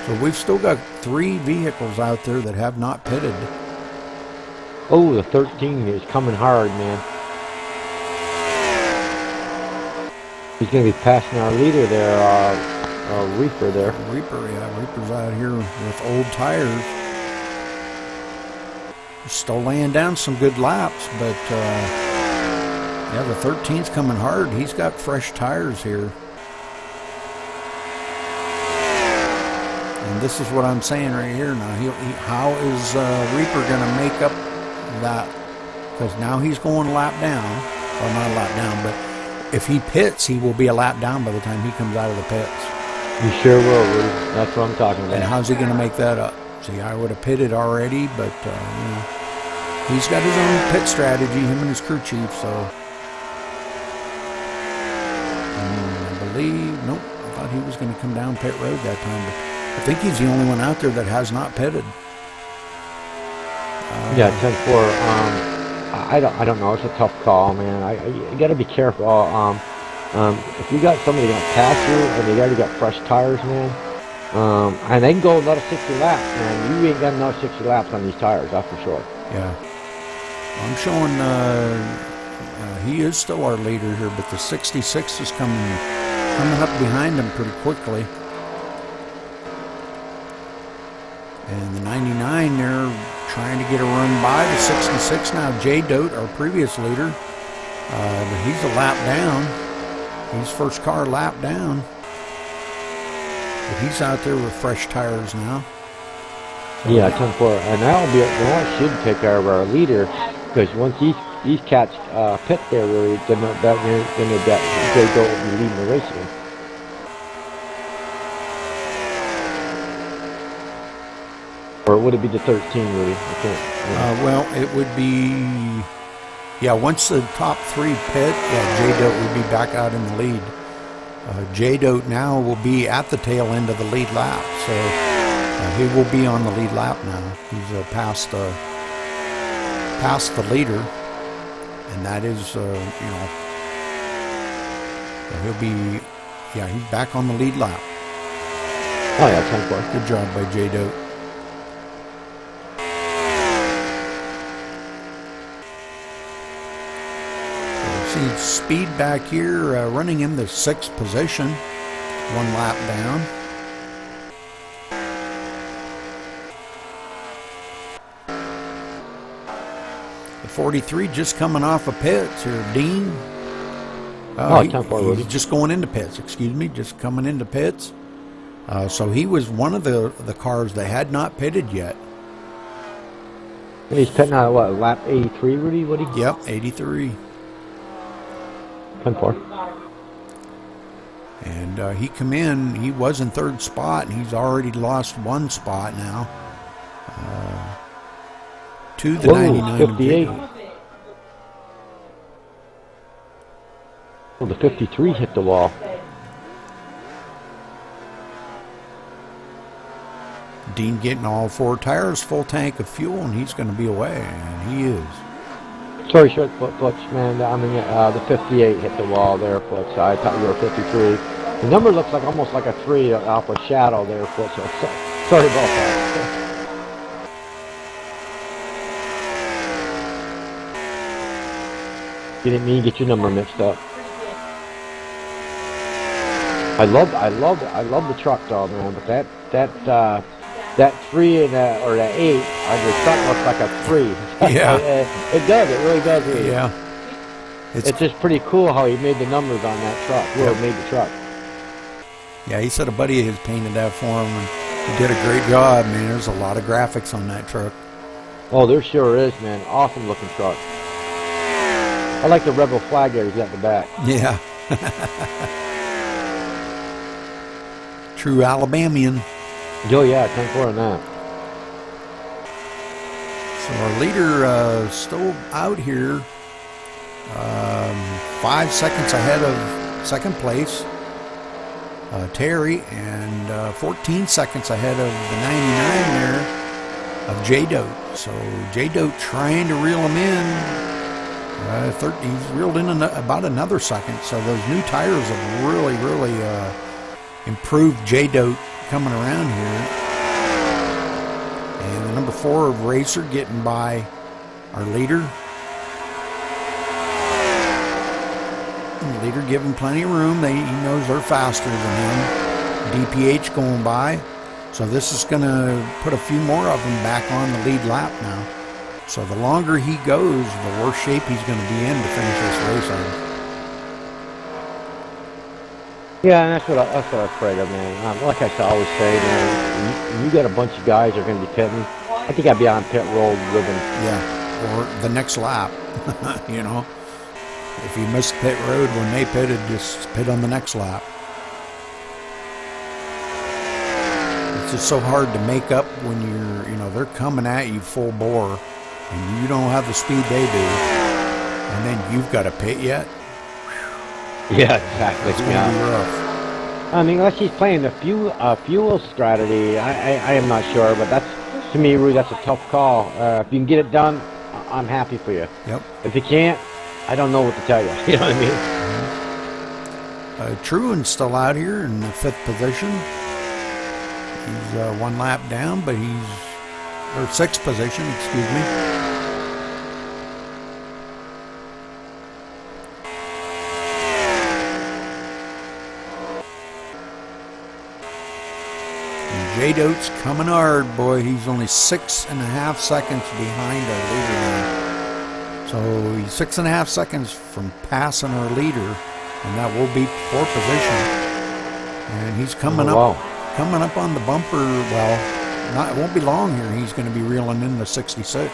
So we've still got 3 vehicles out there that have not pitted. Oh, the 13 is coming hard, man. He's going to be passing our leader there, Reaper there. Reaper's out here with old tires. He's still laying down some good laps, but the 13's coming hard. He's got fresh tires here. And this is what I'm saying right here now. How is Reaper going to make up that because now he's going a lap down. Well, not a lap down, but if he pits, he will be a lap down by the time he comes out of the pits. You sure will, Rudy. That's what I'm talking about. And how's he going to make that up? See, I would have pitted already, but he's got his own pit strategy, him and his crew chief. So, I believe, nope, I thought he was going to come down pit road that time, but I think he's the only one out there that has not pitted. Yeah, 10-4. I don't know. It's a tough call, man. You got to be careful. If you got somebody going to pass you and they already got fresh tires, man, and they can go another 60 laps, man, you ain't got another 60 laps on these tires, that's for sure. Yeah. I'm showing he is still our leader here, but the 66 is coming up behind him pretty quickly. And the 99, they're trying to get a run by the 66 now. Jay Dote, our previous leader, but he's a lap down. He's first car lap down. But he's out there with fresh tires now. So yeah, 10-4. And that should take care of our leader, because once these cats pit there, really, then Jay Dote will be leading the race again. Or would it be the 13, Rudy? I can't. Well, it would be... Yeah, once the top three pit, Jay Dote would be back out in the lead. Jay Dote now will be at the tail end of the lead lap, so he will be on the lead lap now. He's past the leader, and that is, he'll be, he's back on the lead lap. Oh yeah, 10-4. Good job by Jay Dote. See speed back here, running in the 6th position, 1 lap down. The 43 just coming off of pits here, Dean. He's just going into pits, just coming into pits. So he was one of the cars that had not pitted yet. He's pitting out, what, lap 83, Rudy? Yep, 83. 10-4. And he come in, he was in 3rd spot, and he's already lost 1 spot now. To the 99. 58. Well, the 53 hit the wall. Dean getting all 4 tires, full tank of fuel, and he's going to be away, and he is. Sorry, short Foots, man. I mean, the 58 hit the wall there, Foots. I thought you were 53. The number looks like almost like a 3 off a shadow there, Foots. So, sorry about that. You didn't mean to get your number mixed up. I love the truck, though, man. But that 3 and or that 8 on your truck looks like a 3. Yeah. It does. It really does. Really. Yeah. It's just pretty cool how he made the numbers on that truck. Whoever made the truck. Yeah, he said a buddy of his painted that for him, and he did a great job, man. There's a lot of graphics on that truck. Oh, there sure is, man. Awesome looking truck. I like the rebel flag there he's got in the back. Yeah. True Alabamian. Oh, yeah, 10-4 on that. So our leader still out here, 5 seconds ahead of 2nd place, Terry, and 14 seconds ahead of the 99 there of Jay Dote. So Jay Dote trying to reel him in. He's reeled in about another second. So those new tires have really improved Jay Dote coming around here. And the number 4 of Racer getting by our leader. And the leader giving plenty of room. He knows they're faster than him. DPH going by. So this is going to put a few more of them back on the lead lap now. So the longer he goes, the worse shape he's going to be in to finish this race on. Yeah, and that's what I'm afraid of, man. Like I always say, man, you got a bunch of guys that are going to be pitting. I think I'd be on pit road with them. Yeah. or the next lap. You know, if you missed pit road when they pitted, just pit on the next lap. It's just so hard to make up when you're, you know, they're coming at you full bore and you don't have the speed they do, and then you've got to pit yet. Yeah, exactly. It's gonna be rough. I mean, unless he's playing the fuel strategy, I am not sure, but that's, to me, Rudy, that's a tough call. If you can get it done, I'm happy for you. Yep. If you can't, I don't know what to tell you. You know what I mean? Truan's still out here in the 5th position. He's 1 lap down, but he's, or 6th position, excuse me. And J-Dote's coming hard, boy. He's only 6.5 seconds behind our leader now. So he's 6.5 seconds from passing our leader, and that will be 4th position. And he's coming up. Coming up on the bumper, well, it won't be long here. He's going to be reeling in the 66.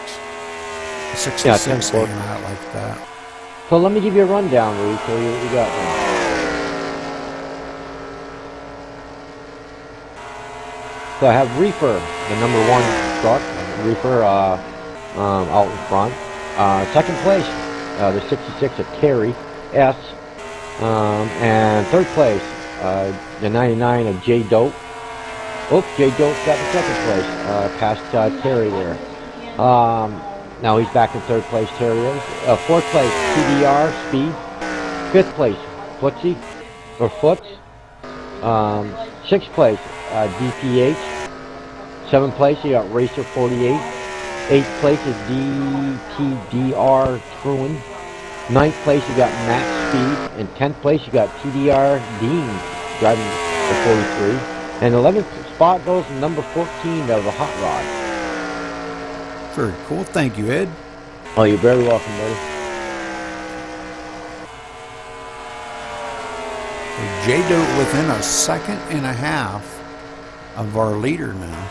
The 66 staying out like that. So let me give you a rundown, Rudy, so you got one. So I have Reefer, the number 1 truck, Reefer out in front. 2nd place, the 66 of Terry S. And 3rd place, the 99 of J-Dope. Oops, J-Dope got the 2nd place, past Terry there. Now he's back in 3rd place, Terry is. 4th place, TDR, Speed. 5th place, Footsie, or Foots. 6th place, DPH. 7th place, you got Racer 48. 8th place is DTDR Truan. 9th place, you got Max Speed. And 10th place, you got TDR Dean driving the 43. And 11th spot goes to number 14 of the Hot Rod. Very cool. Thank you, Ed. Oh, you're very welcome, buddy. J-Dote within 1.5 seconds of our leader now.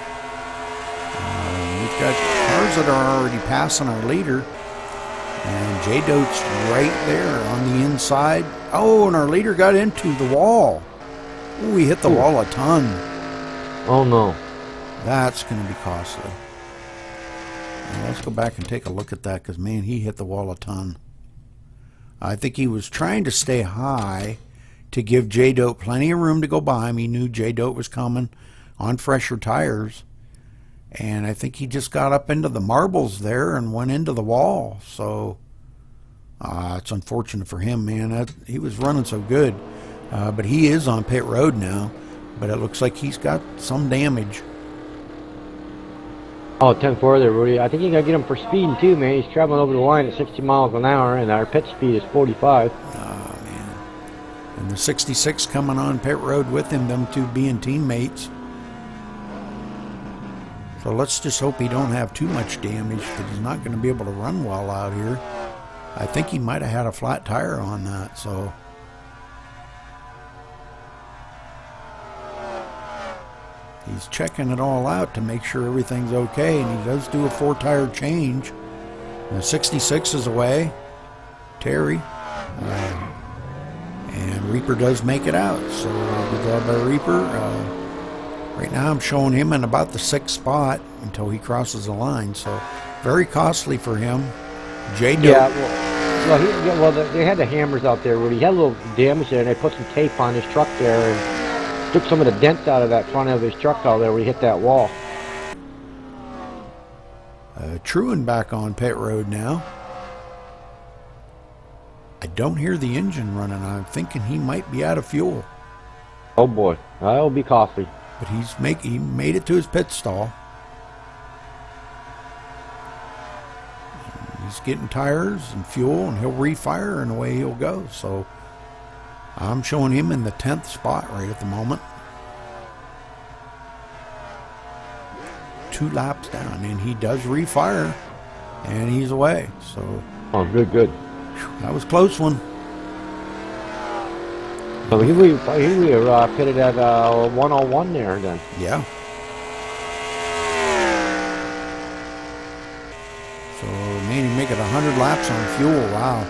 We've got cars that are already passing our leader. And J-Dote's right there on the inside. Oh, and our leader got into the wall. Ooh, he hit the wall a ton. Oh, no. That's going to be costly. Now, let's go back and take a look at that because, man, he hit the wall a ton. I think he was trying to stay high to give J-Dote plenty of room to go by him. He knew J-Dote was coming on fresher tires. And I think he just got up into the marbles there and went into the wall. So, it's unfortunate for him, man. He was running so good. But he is on pit road now. But it looks like he's got some damage. Oh, 10-4 there, Rudy. I think you got to get him for speeding, too, man. He's traveling over the line at 60 miles an hour, and our pit speed is 45. Oh, man. And the 66 coming on pit road with him, them two being teammates. So let's just hope he don't have too much damage, because he's not going to be able to run well out here. I think he might have had a flat tire on that, so... He's checking it all out to make sure everything's okay, and he does do a 4-tire change. And the 66 is away. Terry. And Reaper does make it out, so good job by Reaper. Right now I'm showing him in about the 6th spot until he crosses the line, so very costly for him. J-Dope. Yeah, well, they had the hammers out there, Rudy. He had a little damage there, and they put some tape on his truck there, and took some of the dents out of that front of his truck out there where he hit that wall. Truan back on pit road now. I don't hear the engine running. I'm thinking he might be out of fuel. Oh boy, that'll be costly. But he made it to his pit stall. And he's getting tires and fuel, and he'll refire, and away he'll go. So I'm showing him in the 10th spot right at the moment. 2 laps down, and he does refire, and he's away. So, oh, good. That was a close one. So he were pitted at 101 there then. Yeah. So Man, he make it 100 laps on fuel. Wow.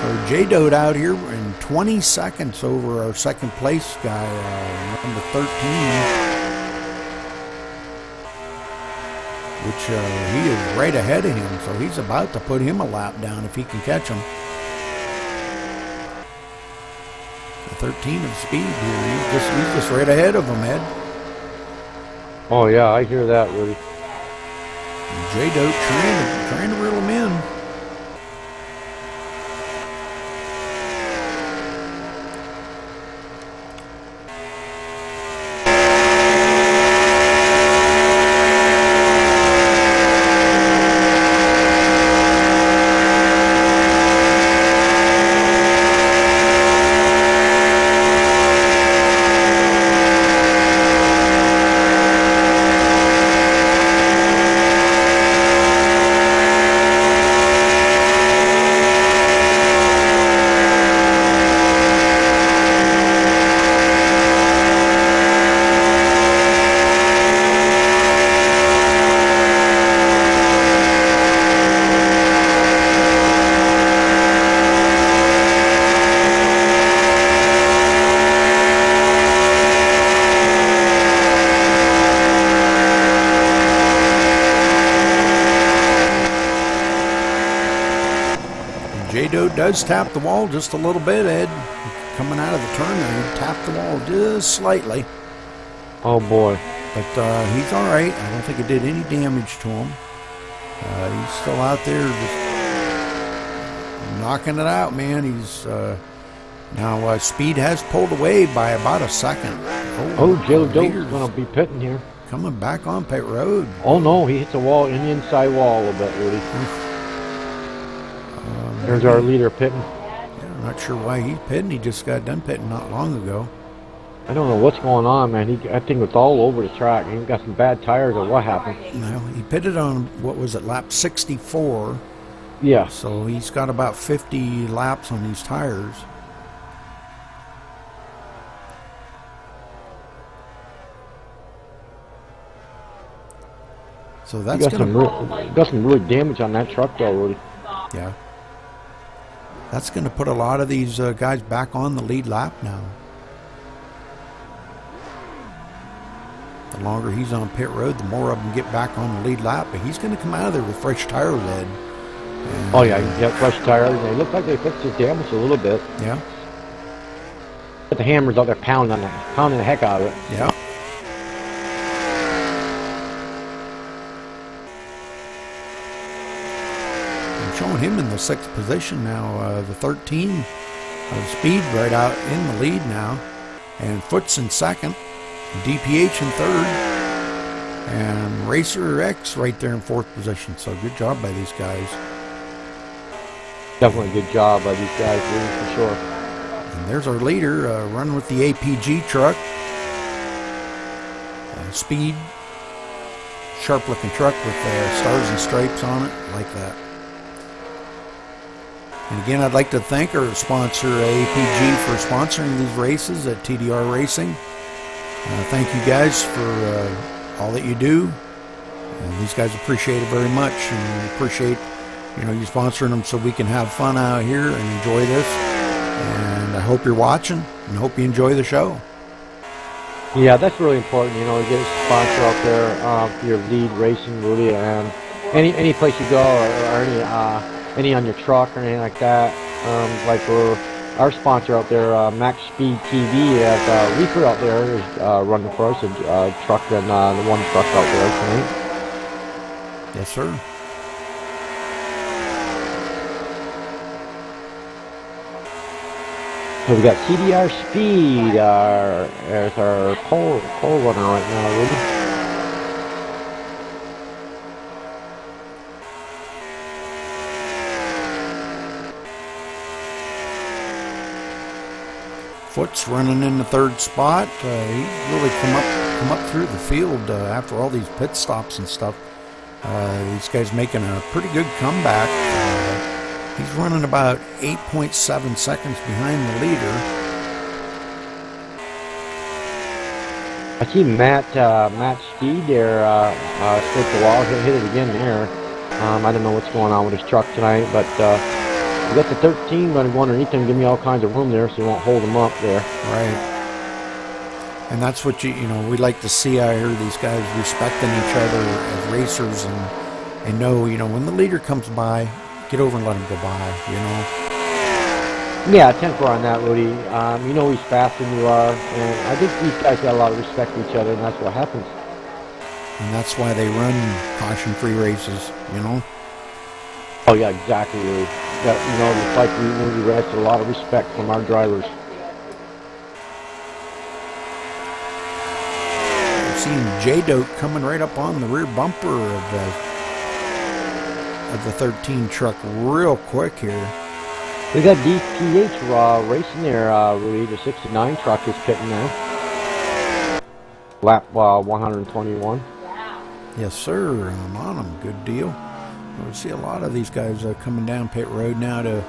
So J-Dode out here in 20 seconds over our second place guy, number 13. Which he is right ahead of him, so he's about to put him a lap down if he can catch him. The 13 of speed here, he's just right ahead of him, Ed. Oh yeah, I hear that, Rudy. J-Dope trying to reel him in. J-Dode does tap the wall just a little bit, Ed. Coming out of the turn there, he tapped the wall just slightly. Oh boy. But he's all right. I don't think it did any damage to him. He's still out there just knocking it out, man. He's now speed has pulled away by about a second. Oh, J-Dode's going to be pitting here. Coming back on pit road. Oh no, he hits a wall, an inside wall a little bit, Rudy. There's our leader pitting. Yeah, I'm not sure why he's pitting. He just got done pitting not long ago. I don't know what's going on, man. I think it's all over the track. He got some bad tires or what happened. Well, he pitted on, what was it, lap 64. Yeah. So he's got about 50 laps on these tires. So that's got some really damage on that truck though, Rudy. Yeah. That's going to put a lot of these guys back on the lead lap now. The longer he's on pit road, the more of them get back on the lead lap. But he's going to come out of there with fresh tires, Ed. And, oh yeah, he got fresh tires. They look like they fixed his damage a little bit. Yeah. But the hammer's out there pounding the heck out of it. Yeah. Showing him in the 6th position now. The 13 of speed right out in the lead now. And Foot's in 2nd. DPH in 3rd. And Racer X right there in 4th position. So good job by these guys. Definitely a good job by these guys, really, for sure. And there's our leader running with the APG truck. Speed. Sharp looking truck with stars and stripes on it. Like that. And again, I'd like to thank our sponsor, APG, for sponsoring these races at TDR-Racing. Thank you guys for all that you do. And these guys appreciate it very much. And we appreciate, you sponsoring them so we can have fun out here and enjoy this. And I hope you're watching and hope you enjoy the show. Yeah, that's really important. You get a sponsor out there for your lead racing, Rudy. And any place you go or any on your truck or anything like that. Like our sponsor out there, Max Speed TV, has Reefer out there is running for us, a truck and the one truck out there tonight. Yes, sir. So we got TDR Speed as our pole runner right now, Rudy. Foot's running in the 3rd spot. He's really come up through the field after all these pit stops and stuff. These guys making a pretty good comeback. He's running about 8.7 seconds behind the leader. I see Matt Steed there scrape the wall, hit it again there. I don't know what's going on with his truck tonight, but we got the 13 going to go underneath him, give me all kinds of room there, so you won't hold him up there. Right. And that's what you know we like to see out here. These guys respecting each other as racers and know, you know, when the leader comes by, get over and let him go by. You know. Yeah, 10-4 on that, Rudy. You know he's faster than you are, and I think these guys got a lot of respect for each other, and that's what happens. And that's why they run caution-free races, you know? Oh, yeah, exactly, Rudy. That, you know, it's like we race a lot of respect from our drivers. I've seen J-Dote coming right up on the rear bumper of the 13 truck real quick here. We got DPH racing there, Rudy. The 69 truck is pitting now. Lap 121. Yes, sir. I'm on them. Good deal. We see a lot of these guys coming down pit road now to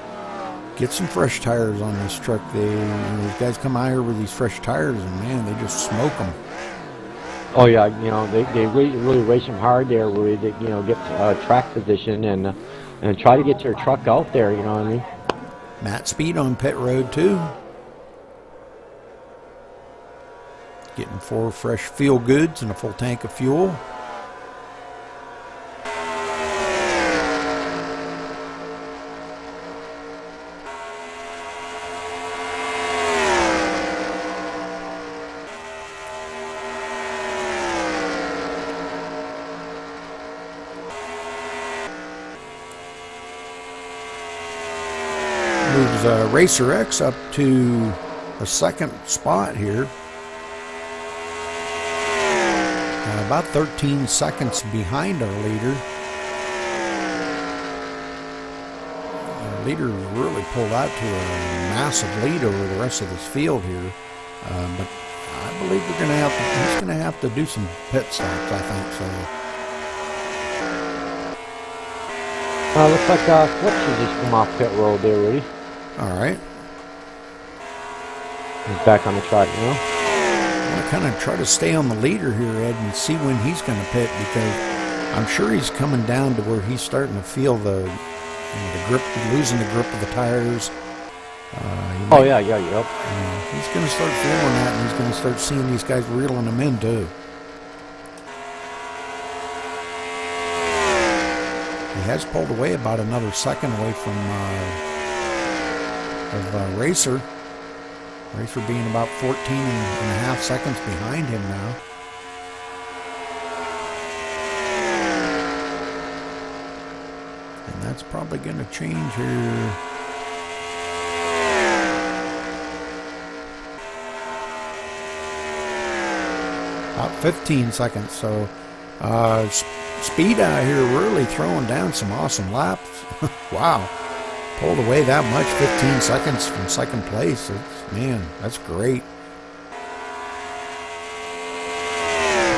get some fresh tires on this truck. These guys come out here with these fresh tires, and man, they just smoke them. Oh yeah, you know they really race them hard there, Rudy. They, you know, get track position and try to get their truck out there. You know what I mean? Matt Speed on pit road too. Getting 4 fresh feel goods and a full tank of fuel. Moves Racer X up to a second spot here. About 13 seconds behind our leader. Our leader really pulled out to a massive lead over the rest of this field here. But I believe he's going to have to do some pit stops, I think so. Looks like Fletcher just come off pit road there, Rudy. All right. He's back on the track now. I want to kind of try to stay on the leader here, Ed, and see when he's going to pit, because I'm sure he's coming down to where he's starting to feel the grip, losing the grip of the tires. Yep. He's going to start feeling that, and he's going to start seeing these guys reeling him in too. He has pulled away about another second away from Racer. Racer being about 14 and a half seconds behind him now. And that's probably going to change here. About 15 seconds. So Speed out here really throwing down some awesome laps. Wow. Pulled away that much, 15 seconds from second place. Man, that's great.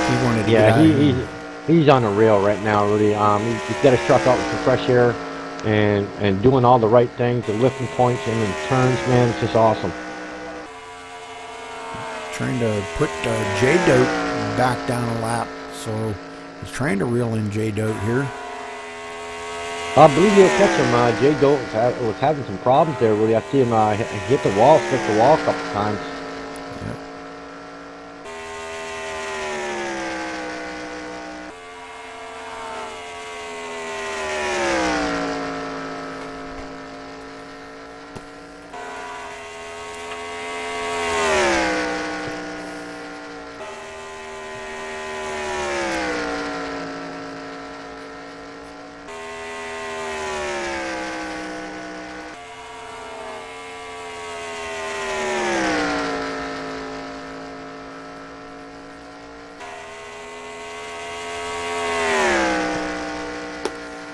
He wanted to get out here. He's on a rail right now, Rudy. He's got his truck out with some fresh air and doing all the right things, the lifting points and the turns, man. It's just awesome. Trying to put J-Dote back down a lap, so he's trying to reel in J-Dote here. I believe you'll catch him. J-Dote was having some problems there, Rudy. I see him hit the wall, stick the wall a couple times. Yep.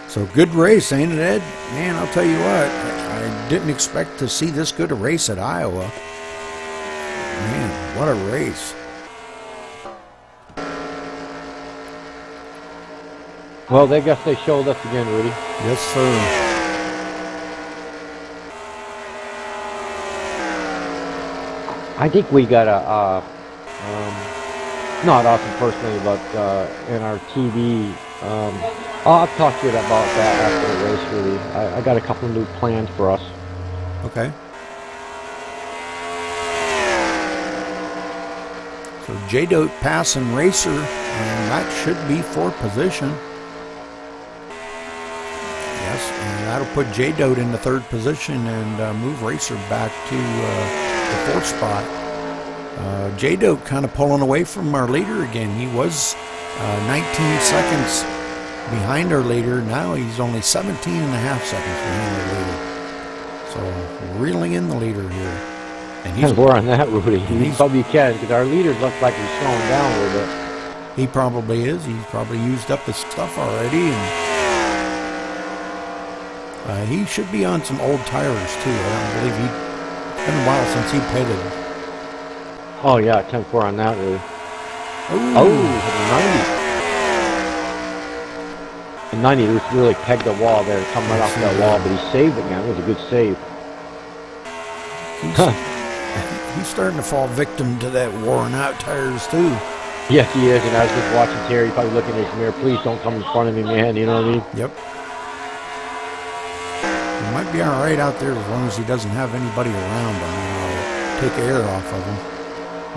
So good race, ain't it, Ed? Man, I'll tell you what, I didn't expect to see this good a race at Iowa. Man, what a race. Well, I guess they showed us again, Rudy. Yes, sir. I think we got Not us personally, but in our TV. I'll talk to you about that after the race, really. I got a couple new plans for us. Okay. So J-Dote passing Racer, and that should be for position. Yes, and that'll put J-Dote in the third position and move Racer back to the fourth spot. J-Dote kind of pulling away from our leader again. He was 19 seconds behind our leader. Now he's only 17 and a half seconds behind our leader. So reeling in the leader here. And he's more on that, Rudy. He probably can, because our leader looks like he's slowing down a little bit. He probably is. He's probably used up his stuff already, and he should be on some old tires too. I don't believe it's been a while since he pitted. Oh yeah, 10-4 on that, Rudy. Oh, 90. The 90 was really pegged the wall there, coming right off that wall, but he saved it, man. It was a good save. He's starting to fall victim to that worn out tires too. Yes, he is, and I was just watching Terry, probably looking in his mirror, please don't come in front of me, man, you know what I mean? Yep. He might be alright out there as long as he doesn't have anybody around him, you know, take air off of him.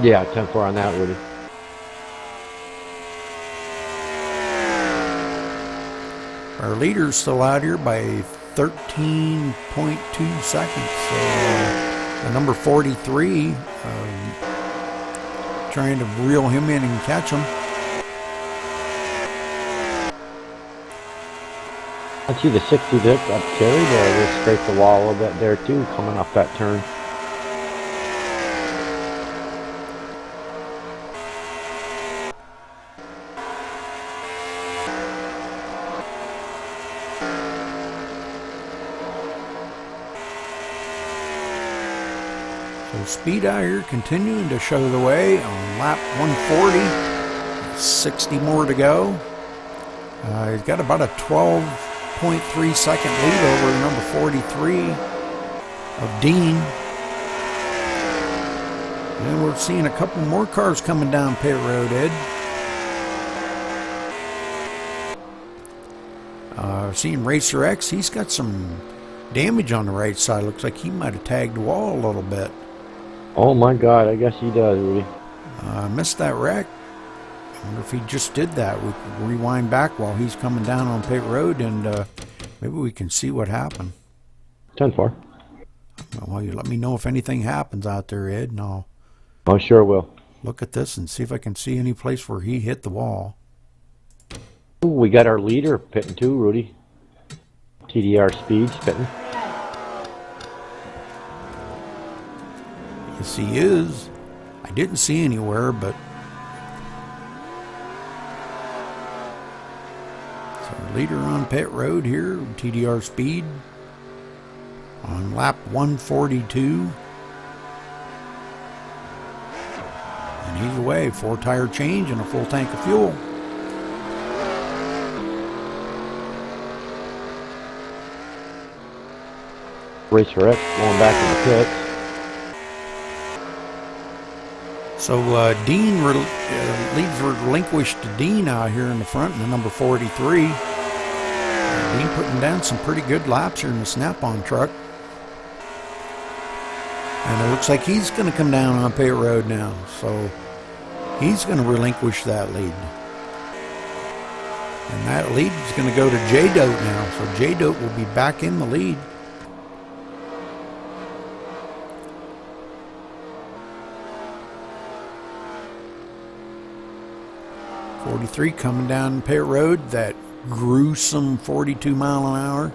Yeah, 10-4 on that, Rudy. Our leader's still out here by 13.2 seconds. So number 43, trying to reel him in and catch him. I see the 60 dip up Terry there. Just scraped the wall a little bit there too, coming off that turn. So Speed out here continuing to show the way on lap 140. 60 more to go. He's got about a 12.3 second lead over number 43 of Dean. And we're seeing a couple more cars coming down pit road, Ed. Seeing Racer X, he's got some damage on the right side. Looks like he might have tagged the wall a little bit. Oh my God, I guess he does, Rudy. Missed that wreck. I wonder if he just did that. We can rewind back while he's coming down on pit road, and maybe we can see what happened. 10-4. Well, you let me know if anything happens out there, Ed, and I'll sure will. Look at this and see if I can see any place where he hit the wall. Ooh, we got our leader pitting too, Rudy. TDR Speeds pitting. Yes, he is. I didn't see anywhere, but so leader on pit road here, TDR Speed on lap 142. And he's away. 4 tire change and a full tank of fuel. Racer X going back in the pits. So Dean leads relinquished to Dean out here in the front in the number 43. Dean putting down some pretty good laps here in the snap-on truck. And it looks like he's going to come down on pit road now. So he's going to relinquish that lead. And that lead is going to go to J-Dote now. So J-Dote will be back in the lead. .43 coming down pit road, that gruesome 42 mile an hour.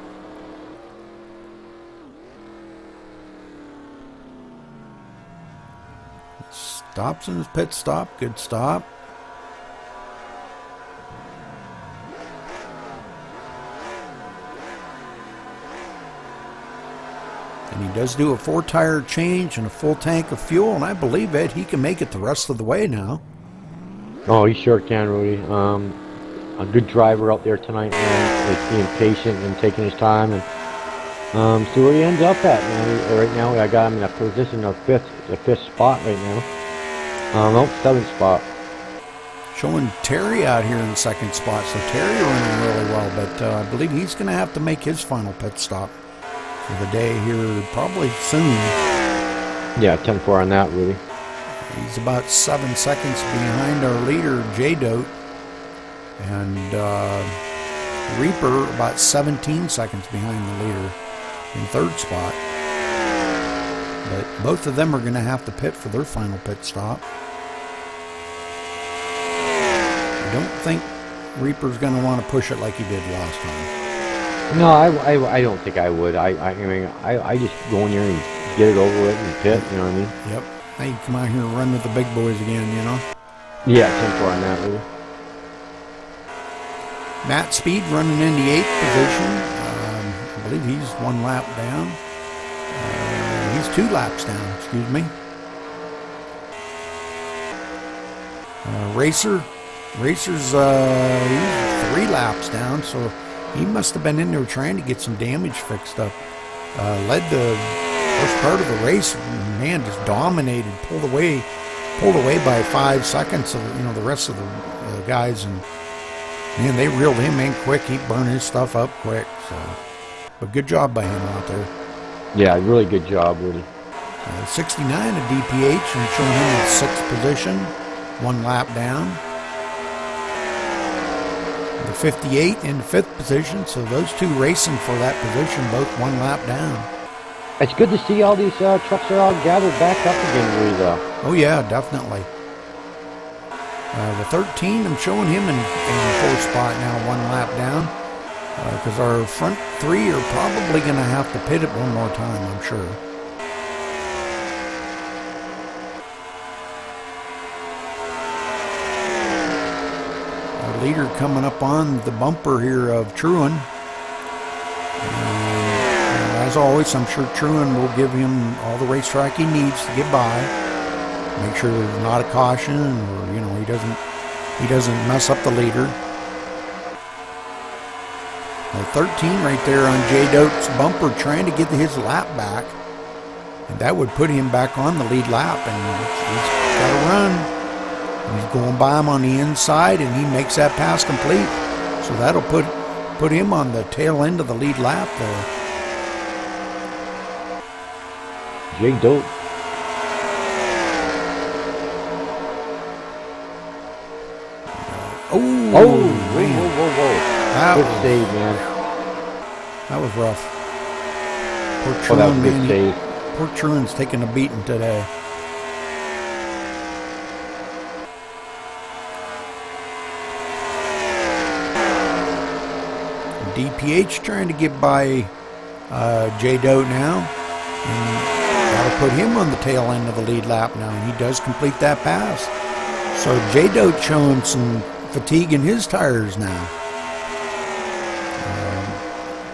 Stops in his pit stop, good stop. And he does do a 4 tire change and a full tank of fuel, and I believe, Ed, he can make it the rest of the way now. Oh, he sure can, Rudy. A good driver out there tonight, man. He's being patient and taking his time, and see where he ends up at, man. Right now, I got him in a position of the fifth spot right now. No, 7th spot. Showing Terry out here in second spot. So Terry running really well, but I believe he's going to have to make his final pit stop for the day here probably soon. Yeah, 10-4 on that, really. He's about 7 seconds behind our leader, J-Dote. And Reaper about 17 seconds behind the leader in third spot. But both of them are going to have to pit for their final pit stop. I don't think Reaper's going to want to push it like he did last time. No, I don't think I would. I mean, I just go in there and get it over with and pit, you know what I mean? Yep. Now you come out here and run with the big boys again, you know? Yeah, 10-4 on that, really. Matt Speed running in the 8th position. I believe he's 1 lap down. He's 2 laps down, excuse me. Racer's he's 3 laps down, so he must have been in there trying to get some damage fixed up. Led the first part of the race, man, just dominated, pulled away by 5 seconds of the rest of the guys, and man, they reeled him in quick. He burned his stuff up quick. So, but good job by him out there. Yeah, really good job, really. 69 at DPH and showing him in 6th position, 1 lap down. The 58 in 5th position, so those two racing for that position, both 1 lap down. It's good to see all these trucks are all gathered back up again, really, though. Oh yeah, definitely. The 13, I'm showing him in 4th spot now, 1 lap down. Because our front 3 are probably going to have to pit it one more time, I'm sure. Our leader coming up on the bumper here of Truan. And as always, I'm sure Truan will give him all the racetrack he needs to get by. Make sure there's not a caution, or he doesn't mess up the leader. 13 right there on J-Dote's bumper, trying to get his lap back, and that would put him back on the lead lap, and he's got to run. And he's going by him on the inside, and he makes that pass complete. So that'll put him on the tail end of the lead lap there. J-Dote. Man. Whoa. Good save, man. That was rough. Poor That Truan, was a good save. Poor Truan's taking a beating today. DPH trying to get by J-Dote now. And that'll put him on the tail end of the lead lap now. And he does complete that pass. So J-Dote showing some fatigue in his tires now.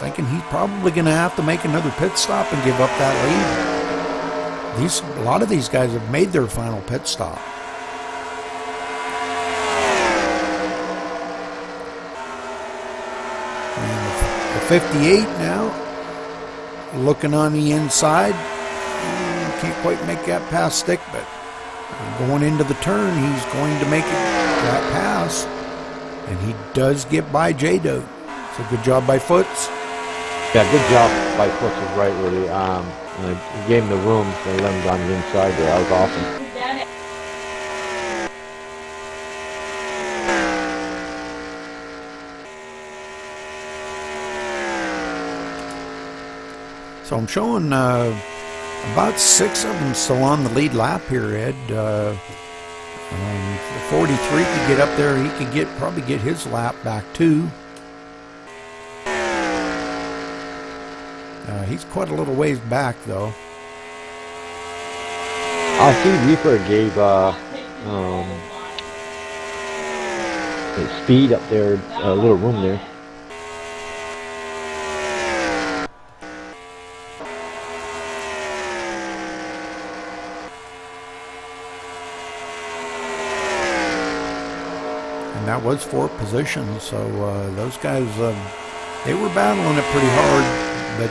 Thinking he's probably going to have to make another pit stop and give up that lead. A lot of these guys have made their final pit stop. And the 58 now, looking on the inside. Can't quite make that pass stick, but going into the turn, he's going to make that pass. And he does get by J-Dote. So good job by Foots. Yeah, good job by Foots is right, really. He gave him the room, so he let him down the inside there. That was awesome. So I'm showing about 6 of them still on the lead lap here, Ed. 43 could get up there. He could probably get his lap back too. He's quite a little ways back, though. I see Reaper gave Speed up there a little room there. And that was 4th position, so those guys, they were battling it pretty hard. But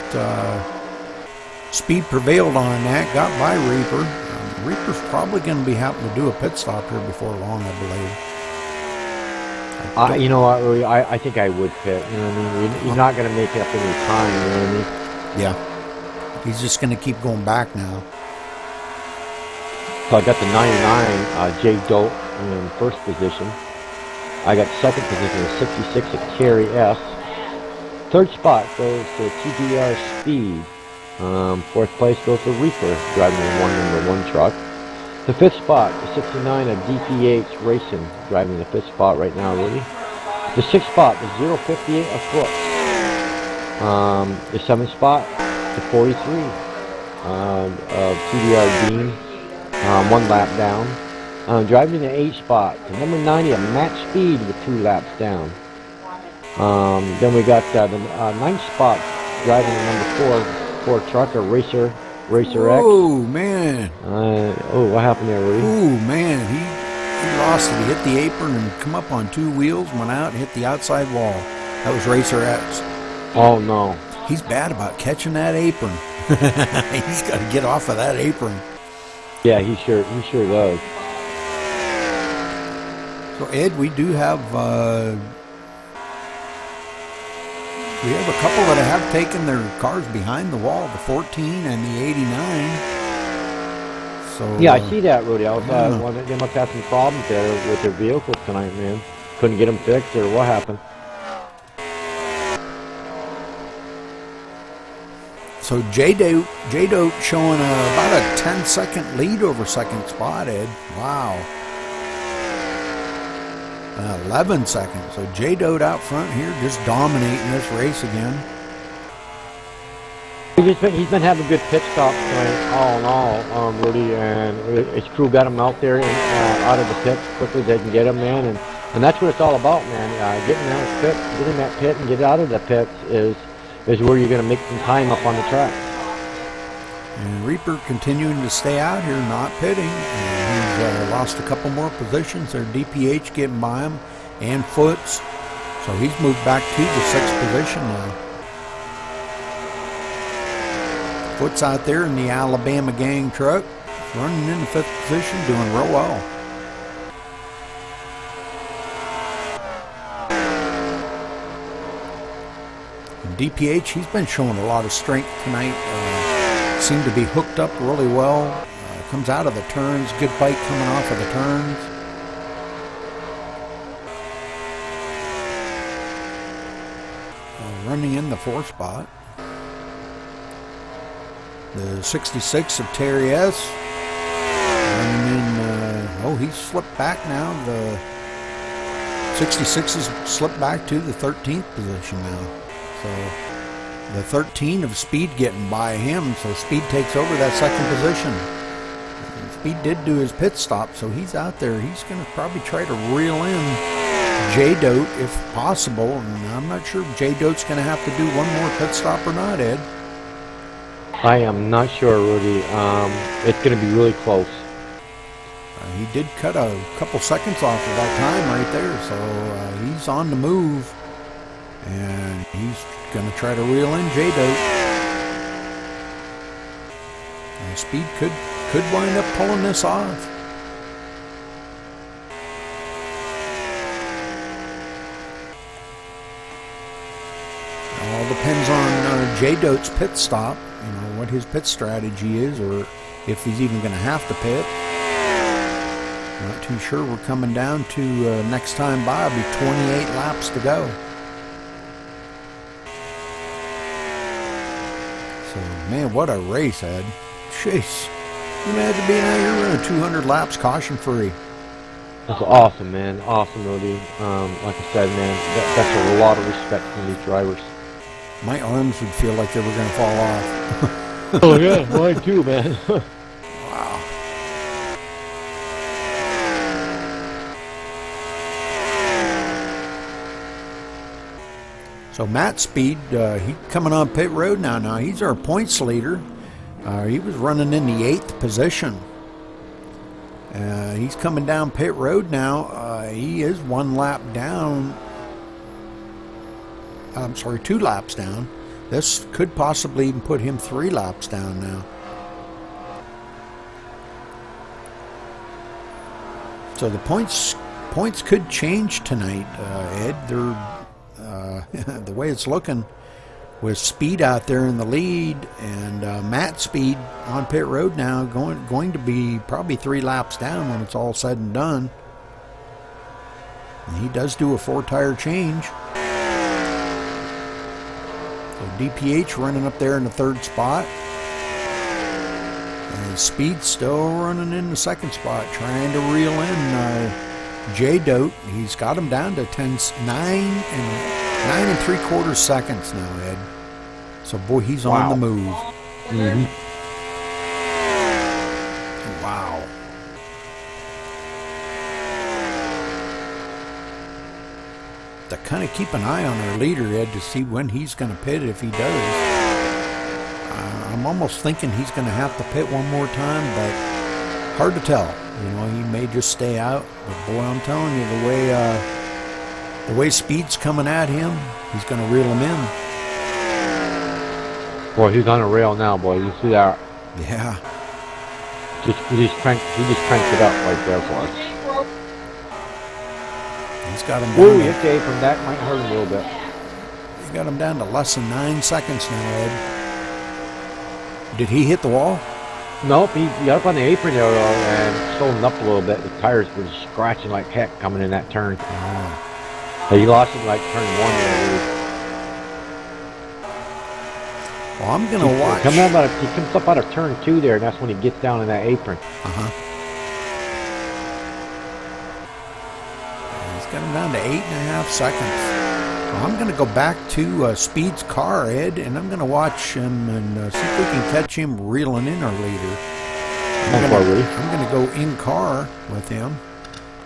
Speed prevailed on that, got by Reaper. Reaper's probably going to be having to do a pit stop here before long, I believe. You know what, Rudy? I think I would pit. You know what I mean? You're not going to make up any time. You know what I mean? Yeah. He's just going to keep going back now. So I got the 99, Jay Dolt in first position. I got second position at 66 at Terry S. Third spot goes to TDR Speed. Fourth place goes to Reaper, driving the number one truck. The fifth spot, the 69 of DPH Racing, driving the fifth spot right now, Rudy. The sixth spot, the 058 of Foot. The seventh spot, the 43 of TDR Dean, one lap down. Driving the 8th spot, the number 90 of Matt Speed with 2 laps down. Then we got the 9th spot, driving the number 4 trucker, Racer X. Oh, man. What happened there, Rudy? Oh, man. He lost it. He hit the apron and come up on 2 wheels, went out and hit the outside wall. That was Racer X. Oh, no. He's bad about catching that apron. He's got to get off of that apron. Yeah, he sure does. So, Ed, we do have a couple that have taken their cars behind the wall, the 14 and the 89. So yeah, I see that, Rudy. I was wondering, they must have some problems there with their vehicles tonight, man. Couldn't get them fixed, or what happened? So J-Dote showing about a 10-second lead over second spot, Ed. Wow. 11 seconds. So J-Dote out front here, just dominating this race again. He's been having good pit stops tonight, all in all, Rudy, and his crew got him out there and out of the pits as quickly as they can get him, man. And that's what it's all about, man. Getting out of the pit, getting that pit and get out of the pits is where you're going to make some time up on the track. And Reaper continuing to stay out here, not pitting. And he's lost a couple more positions. Their DPH getting by him, and Foots. So he's moved back to the 6th position now. Foots out there in the Alabama gang truck, running in the 5th position, doing real well. And DPH, he's been showing a lot of strength tonight. Seemed to be hooked up really well. Comes out of the turns, good bite coming off of the turns. Running in the 4th spot. The 66 of Terry S. Running in, he slipped back now. The 66 has slipped back to the 13th position now. So the 13 of Speed getting by him, so Speed takes over that 2nd position. And Speed did do his pit stop, so he's out there. He's going to probably try to reel in J-Dote if possible, and I'm not sure if J-Dote's going to have to do one more pit stop or not, Ed. I am not sure, Rudy. It's going to be really close. He did cut a couple seconds off of that time right there, so he's on the move, and he's going to try to reel in J-Dote. And Speed could wind up pulling this off. It all depends on J-Dote's pit stop, what his pit strategy is, or if he's even going to have to pit. Not too sure. We're coming down to next time by, it'll be 28 laps to go. So, man, what a race, Ed. Jeez. Imagine being out here running 200 laps caution free. That's awesome, man. Awesome, Rudy. Like I said, man, that's a lot of respect from these drivers. My arms would feel like they were going to fall off. Oh, yeah, mine too, man. Wow. So Matt Speed, he coming on pit road now. Now he's our points leader. He was running in the 8th position. He's coming down pit road now. He is 1 lap down. I'm sorry, 2 laps down. This could possibly even put him 3 laps down now. So the points points could change tonight, Ed. They're the way it's looking, with Speed out there in the lead and Matt Speed on pit road now, going to be probably 3 laps down when it's all said and done. And he does do a 4-tire change. So DPH running up there in the 3rd spot. And Speed still running in the 2nd spot, trying to reel in J-Dote. He's got him down to 9 3/4 seconds now, Ed. So, boy, he's on the move. Mm-hmm. Wow. To kind of keep an eye on our leader, Ed, to see when he's going to pit if he does. I'm almost thinking he's going to have to pit one more time, but hard to tell. You know, he may just stay out. But, boy, I'm telling you, the way Speed's coming at him, he's going to reel him in. Boy, he's on a rail now, boy. You see that? Yeah. He just cranked it up right there for us. He's got him down. Ooh, hit the apron. That might hurt him a little bit. He's got him down to less than 9 seconds now, Ed. Did he hit the wall? Nope, he got up on the apron there, and slowed him up a little bit. The tires were scratching like heck coming in that turn. Oh. So he lost it like turn 1 there. Well, I'm going to watch. He comes up out of turn 2 there, and that's when he gets down in that apron. He's got him down to 8.5 seconds. Well, I'm going to go back to Speed's car, Ed, and I'm going to watch him and see if we can catch him reeling in our leader. I'm going to go in car with him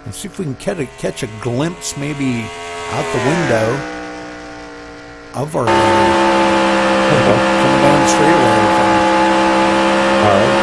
and see if we can catch a glimpse maybe out the window of our leader. Coming down the straightaway. All right.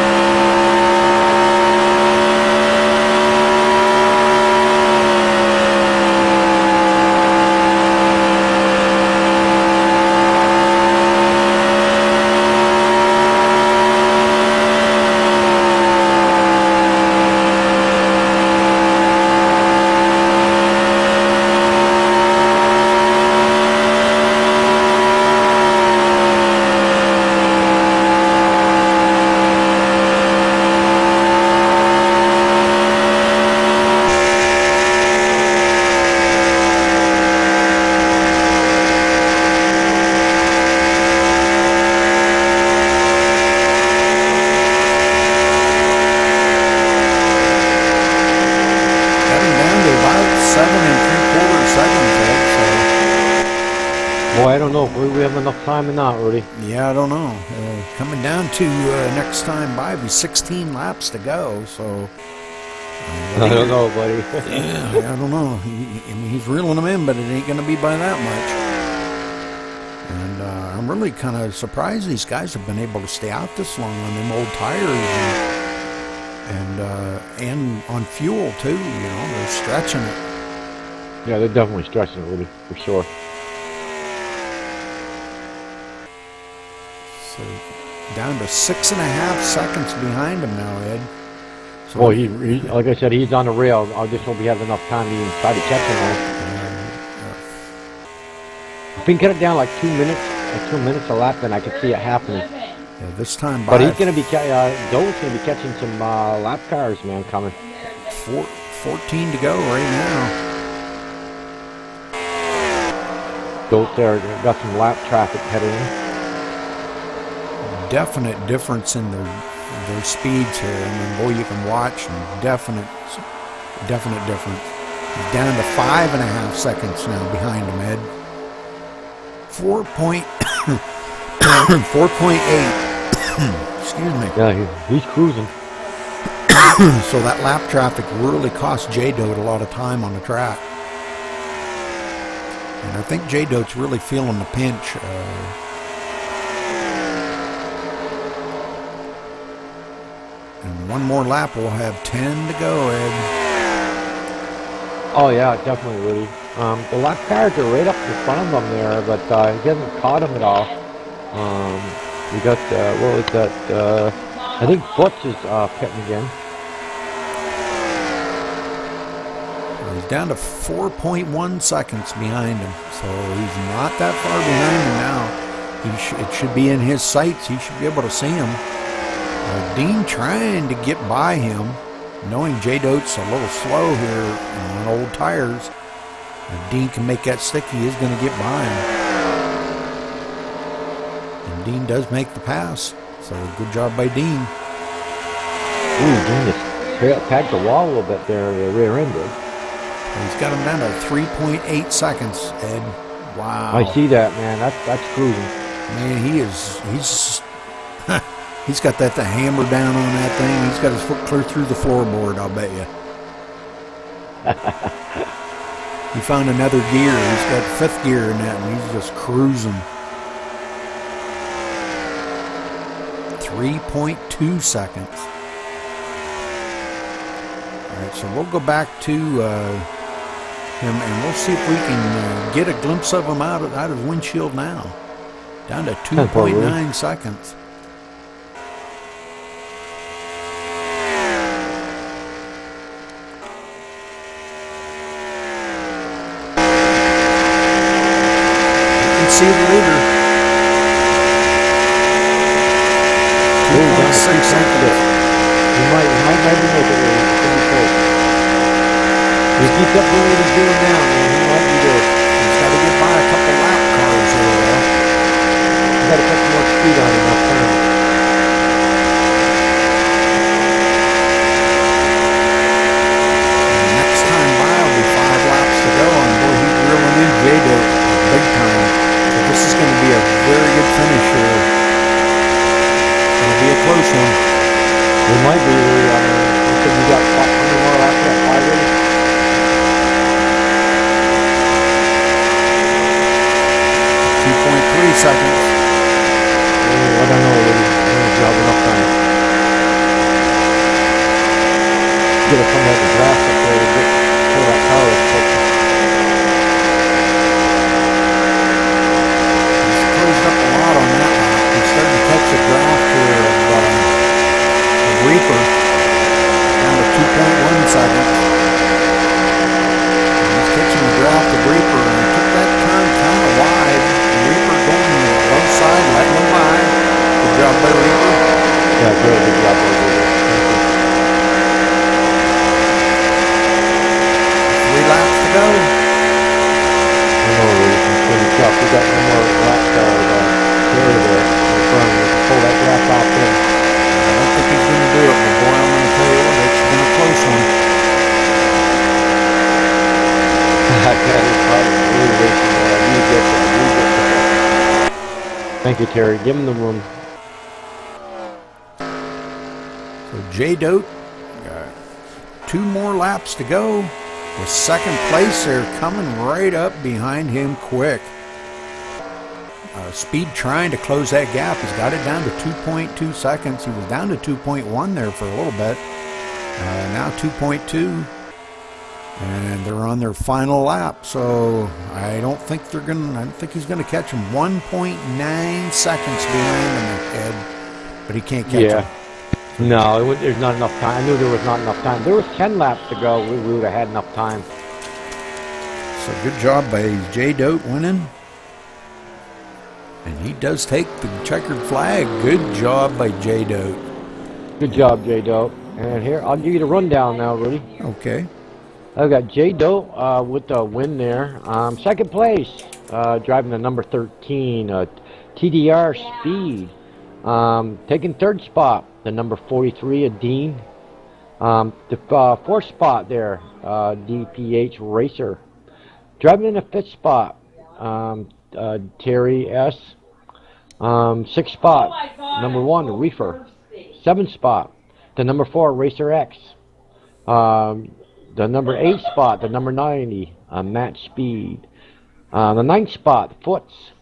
Boy, I don't know if we have enough time or not, Rudy. Yeah, I don't know. Coming down to next time by, be 16 laps to go, so... I don't know, buddy. Yeah, I don't know. He's reeling them in, but it ain't going to be by that much. And I'm really kind of surprised these guys have been able to stay out this long on them old tires and on fuel, too. You know, they're stretching it. Yeah, they're definitely stretching it, Rudy, for sure. So down to 6.5 seconds behind him now, Ed. So well, he like I said, he's on the rail. I just hope we have enough time to even try to catch him. If we can get it down like 2 minutes a lap, then I could see it happening. Yeah, this time, but he's going to be Doe's going to be catching some lap cars, man, coming. 14 to go right now. Doe's there, got some lap traffic heading in. Definite difference in their speeds here. I mean, boy, you can watch and definite difference. He's down to 5.5 seconds now behind him, Ed. 4.8. Excuse me. Yeah, he's cruising. So that lap traffic really cost J-Dote a lot of time on the track. And I think J-Dote's really feeling the pinch. And one more lap, we'll have 10 to go, Ed. Oh, yeah, definitely, Rudy. The lap cars are right up in front of him there, but he hasn't caught him at all. We got, what was that? I think Butch is pitting again. He's He's down to 4.1 seconds behind him, so he's not that far behind him now. It should be in his sights. He should be able to see him. Dean trying to get by him, knowing J-Dote's a little slow here on old tires. If Dean can make that stick, he is going to get by him. And Dean does make the pass, so good job by Dean. Ooh, Dean just tagged the wall a little bit there, the rear end did. He's got him down to 3.8 seconds, Ed. Wow. I see that, man. That's cruising. Man, he's got that hammer down on that thing. He's got his foot clear through the floorboard, I'll bet you. He found another gear. He's got fifth gear in that, and he's just cruising. 3.2 seconds. All right, so we'll go back to him, and we'll see if we can get a glimpse of him out of windshield now. Down to 2.9 seconds. See the leader. 2.6 seconds. He might maybe make it. He keeps up doing what he's doing now, man. He might be good. He's got to get by a couple lap cars over there. He's got to put some more speed on him up front. Next time by will be 5 laps to go, and boy, he's reeling in J-Dote big time. This is going to be a very good finish here. It's going to be a close one. It might be. We got 500 more laps left. 5 already? 2.3 seconds. I don't know. I don't know if you have enough time. Get it from the grass up there to get pull that power up. Up a lot on that lap. He's starting to catch a draft here of the Reaper down to 2.1 seconds. And he's catching the draft of Reaper, and he took that turn kind of wide. The Reaper going to the low side, letting him by. Good job by Reaper. Yeah, good job by Reaper. 3 laps to go. I know it's pretty tough. We got one more lap carry there in front of us. Pull that draft off in. I don't think he's going to do it, but boy, I'm going to tell you what, it's been a close one. That is probably really racing there. You get that. Thank you, Terry. Give him the room. So J-Dote, 2 more laps to go. With second place, they're coming right up behind him quick. Speed trying to close that gap. He's got it down to 2.2 seconds. He was down to 2.1 there for a little bit. Now 2.2. And they're on their final lap. So I don't think he's going to catch him. 1.9 seconds behind him, Ed. But he can't catch him. No, there's not enough time. I knew there was not enough time. There was 10 laps to go. We would have had enough time. So good job by J-Dote winning. And he does take the checkered flag. Good job by J-Dote. Good job, J-Dote. And here, I'll give you the rundown now, Rudy. Okay. I've got J-Dote with the win there. Second place, driving the number 13, TDR Speed. Taking third spot, the number 43, Dean. The fourth spot there, DPH Racer. Driving in the fifth spot, Terry S. Sixth spot, number 1, Reefer. Seventh spot, the number 4, Racer X. The number 8 spot, the number 90, Matt Speed. The 9th spot, Foots.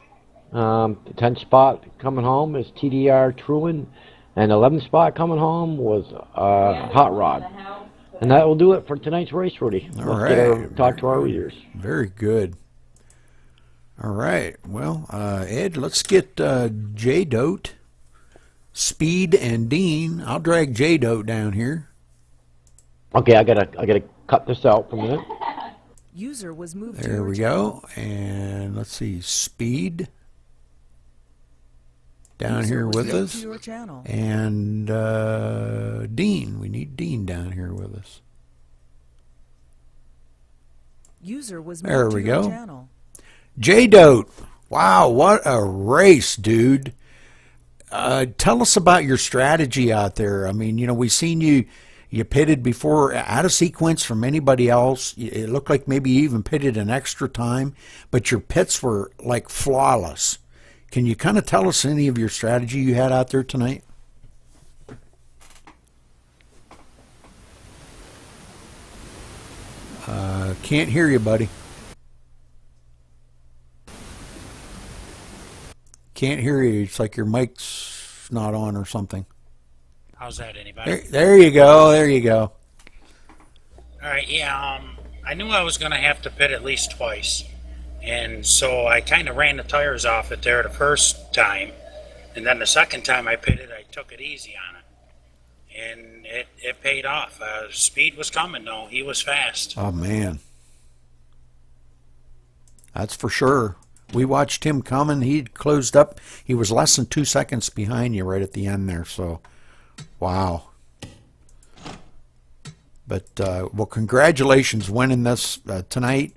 The 10th spot coming home is TDR Truin, and the 11th spot coming home was Hot Rod. And that will do it for tonight's race, Rudy. All right. Talk to our readers. Very good. All right. Well, Ed, let's get J-Dote, Speed, and Dean. I'll drag J-Dote down here. Okay, I gotta cut this out for a minute. User was moved to There your we channel. go. And let's see, Speed down User here was with moved to us. your channel. And Dean. We need Dean down here with us. User was There moved we to your go. channel. J-Dote. Wow, what a race, dude. Tell us about your strategy out there. I mean, you know, we seen you pitted before out of sequence from anybody else. It looked like maybe you even pitted an extra time, but your pits were like flawless. Can you kind of tell us any of your strategy you had out there tonight? Can't hear you, buddy. Can't hear you. It's like your mic's not on or something. How's that, anybody? There you go. There you go. All right, yeah, I knew I was going to have to pit at least twice. And so I kind of ran the tires off it there the first time. And then the second time I pitted, I took it easy on it. And it paid off. Speed was coming, though. He was fast. Oh, man. That's for sure. We watched him coming. He closed up. He was less than 2 seconds behind you right at the end there. So, wow. But, well, congratulations winning this tonight.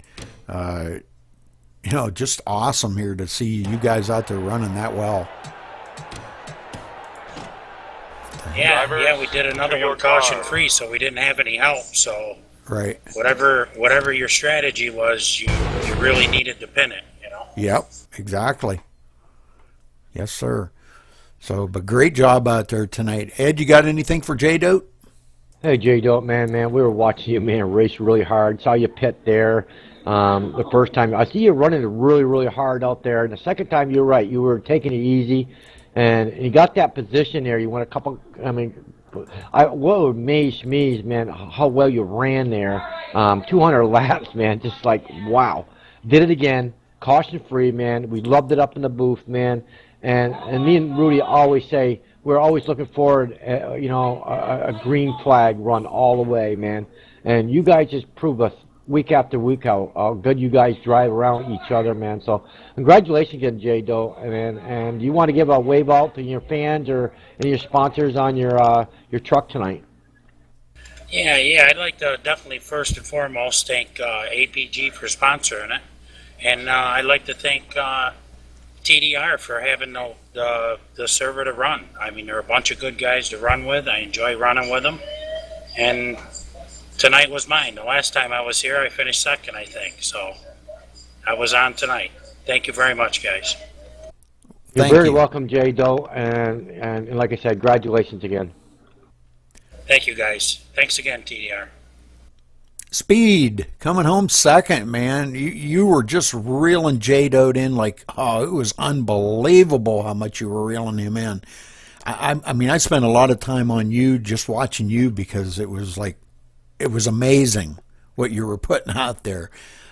You know, just awesome here to see you guys out there running that well. Yeah, we did another one caution-free, so we didn't have any help. So Right. whatever your strategy was, you really needed to pin it, you know? Yep, exactly. Yes, sir. So, but great job out there tonight. Ed, you got anything for J-Dote? Hey, J-Dope, man, we were watching you, man, race really hard. Saw you pit there the first time. I see you running really, really hard out there. And the second time, you're right. You were taking it easy. And you got that position there. You went a couple, I mean, what amazed me is, man, how well you ran there. 200 laps, man, just like, wow. Did it again, caution-free, man. We loved it up in the booth, man. And me and Rudy always say, we're always looking forward, you know, a green flag run all the way, man. And you guys just prove us week after week how good you guys drive around each other, man. So congratulations again, J-Doe, man. And you want to give a wave out to your fans or any of your sponsors on your truck tonight? Yeah, I'd like to definitely first and foremost thank APG for sponsoring it. And I'd like to thank TDR for having the server to run. I mean, they're a bunch of good guys to run with. I enjoy running with them. And tonight was mine. The last time I was here, I finished second, I think. So I was on tonight. Thank you very much, guys. You're very welcome, J-Doe. And like I said, congratulations again. Thank you, guys. Thanks again, TDR. Speed coming home second, man. You were just reeling J-Dote in like, oh, it was unbelievable how much you were reeling him in. I mean, I spent a lot of time on you just watching you because it was like, it was amazing what you were putting out there.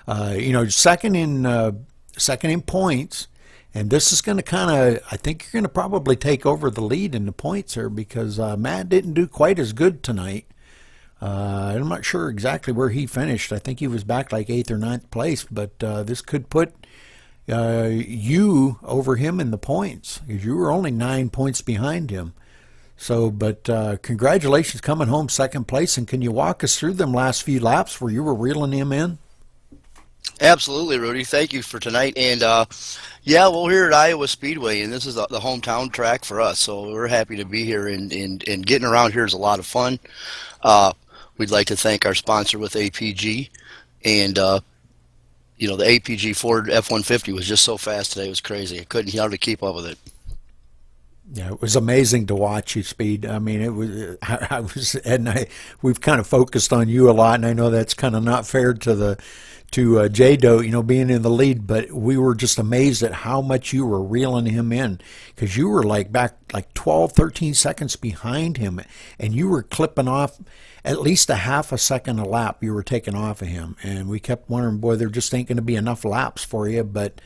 You know, second in points, and this is going to kind of, I think you're going to probably take over the lead in the points here because Matt didn't do quite as good tonight. I'm not sure exactly where he finished. I think he was back like 8th or 9th place, but this could put you over him in the points because you were only 9 points behind him. So, but congratulations coming home second place, and can you walk us through them last few laps where you were reeling him in? Absolutely, Rudy. Thank you for tonight. And yeah, we're here at Iowa Speedway, and this is the hometown track for us. So we're happy to be here, and getting around here is a lot of fun. We'd like to thank our sponsor with APG, and you know, the APG Ford F-150 was just so fast today. It was crazy. I couldn't hardly keep up with it. Yeah, it was amazing to watch you, Speed. I mean, it was. I was, Ed and I. We've kind of focused on you a lot, and I know that's kind of not fair to J-Doe, you know, being in the lead. But we were just amazed at how much you were reeling him in because you were like back like 12, 13 seconds behind him, and you were clipping off at least a half a second a lap. You were taking off of him, and we kept wondering, boy, there just ain't going to be enough laps for you. But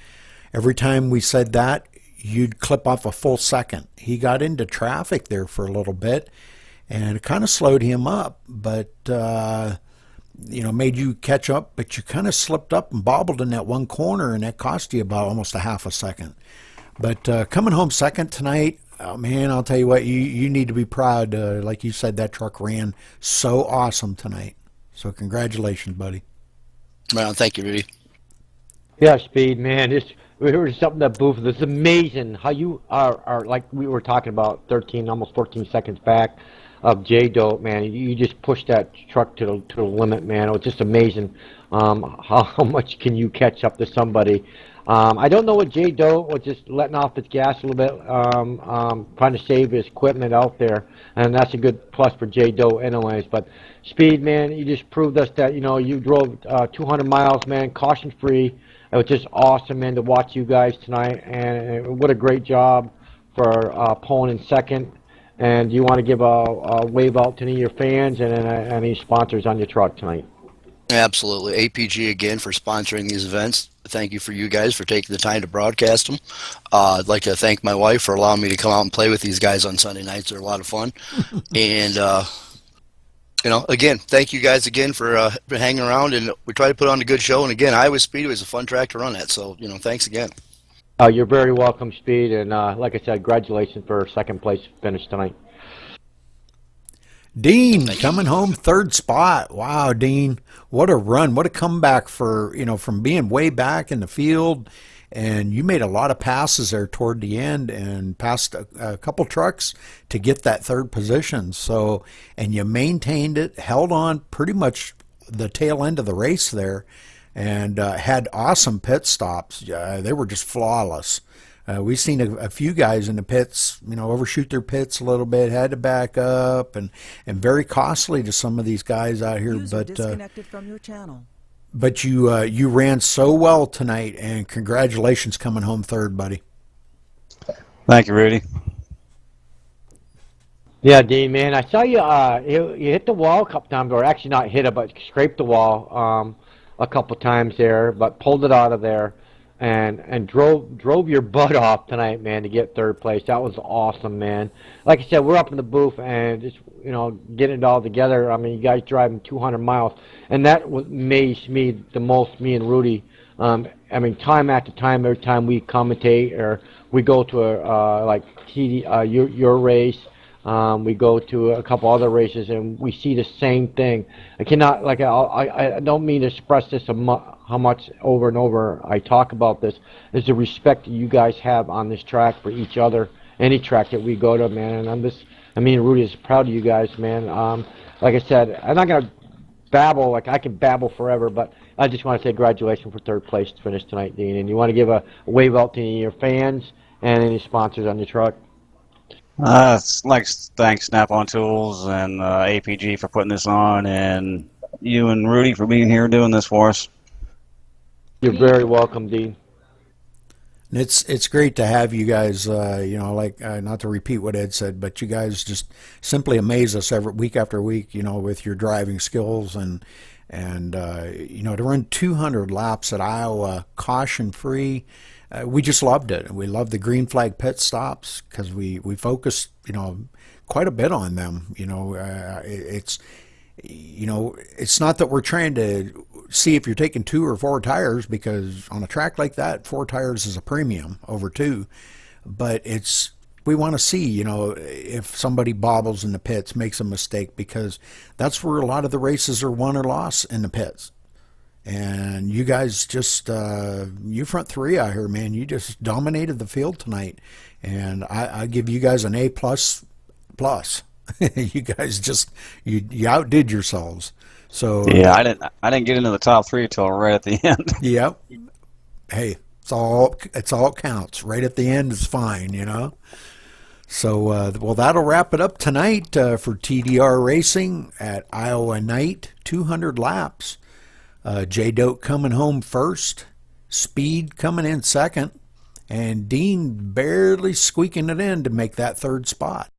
every time we said that, you'd clip off a full second. He got into traffic there for a little bit, and it kind of slowed him up. But made you catch up, but you kind of slipped up and bobbled in that one corner, and that cost you about almost a half a second. But coming home second tonight, oh man, I'll tell you what, you need to be proud. Like you said, that truck ran so awesome tonight. So congratulations, buddy. Well, thank you, Rudy. Yeah, Speed, man. We heard something that booth. It's amazing how you are like we were talking about 13, almost 14 seconds back of J-Dope, man. You just pushed that truck to the limit, man. It was just amazing. How much can you catch up to somebody? I don't know what J-Dope was just letting off his gas a little bit, trying to save his equipment out there, and that's a good plus for J-Dope anyways. But Speed, man, you just proved us that, you drove 200 miles, man, caution-free. It was just awesome, man, to watch you guys tonight, and what a great job for pulling in second. And do you want to give a wave out to any of your fans and any sponsors on your truck tonight? Absolutely. APG again for sponsoring these events. Thank you for you guys for taking the time to broadcast them. I'd like to thank my wife for allowing me to come out and play with these guys on Sunday nights. They're a lot of fun. And, again, thank you guys again for hanging around, and we try to put on a good show. And again, Iowa Speedway is a fun track to run at. So, thanks again. You're very welcome, Speed, and like I said, congratulations for second place finish tonight. Dean coming home third spot. Wow, Dean, what a run! What a comeback for from being way back in the field, and you made a lot of passes there toward the end and passed a couple trucks to get that third position. So, and you maintained it, held on pretty much the tail end of the race there, and had awesome pit stops. They were just flawless. We've seen a few guys in the pits, overshoot their pits a little bit, had to back up, and very costly to some of these guys out here. User disconnected from your channel. But you ran so well tonight, and congratulations coming home third, buddy. Thank you, Rudy. Yeah, Dean, man, I saw you hit the wall a couple times, or actually not hit it, but scraped the wall a couple times there, but pulled it out of there. And drove your butt off tonight, man, to get third place. That was awesome, man. Like I said, we're up in the booth and just getting it all together. I mean, you guys driving 200 miles, and that amazed me the most. Me and Rudy. I mean, time after time, every time we commentate or we go to like your race. We go to a couple other races and we see the same thing. I cannot, like, I don't mean to express this how much over and over I talk about this, is the respect that you guys have on this track for each other, any track that we go to, man. And Rudy is proud of you guys, man. Like I said, I'm not going to babble, like I can babble forever, but I just want to say congratulations for third place to finish tonight, Dean. And you want to give a wave out to any of your fans and any sponsors on your truck? Thanks Snap-on Tools and APG for putting this on, and you and Rudy for being here doing this for us. You're very welcome, Dean. And it's great to have you guys. Not to repeat what Ed said, but you guys just simply amaze us every week after week. With your driving skills and to run 200 laps at Iowa caution free. We just loved it. We loved the green flag pit stops because we focused, quite a bit on them. It's not that we're trying to see if you're taking 2 or 4 tires, because on a track like that, 4 tires is a premium over 2. But we want to see, if somebody bobbles in the pits, makes a mistake, because that's where a lot of the races are won or lost, in the pits. And you guys just, you front 3 out here, man, you just dominated the field tonight. And I give you guys an A++. You guys just, you outdid yourselves. So yeah, I didn't get into the top 3 till right at the end. Yep. Hey, it's all counts. Right at the end is fine, So, well, that'll wrap it up tonight for TDR Racing at Iowa Night, 200 laps. J-Dope coming home first, Speed coming in second, and Dean barely squeaking it in to make that third spot.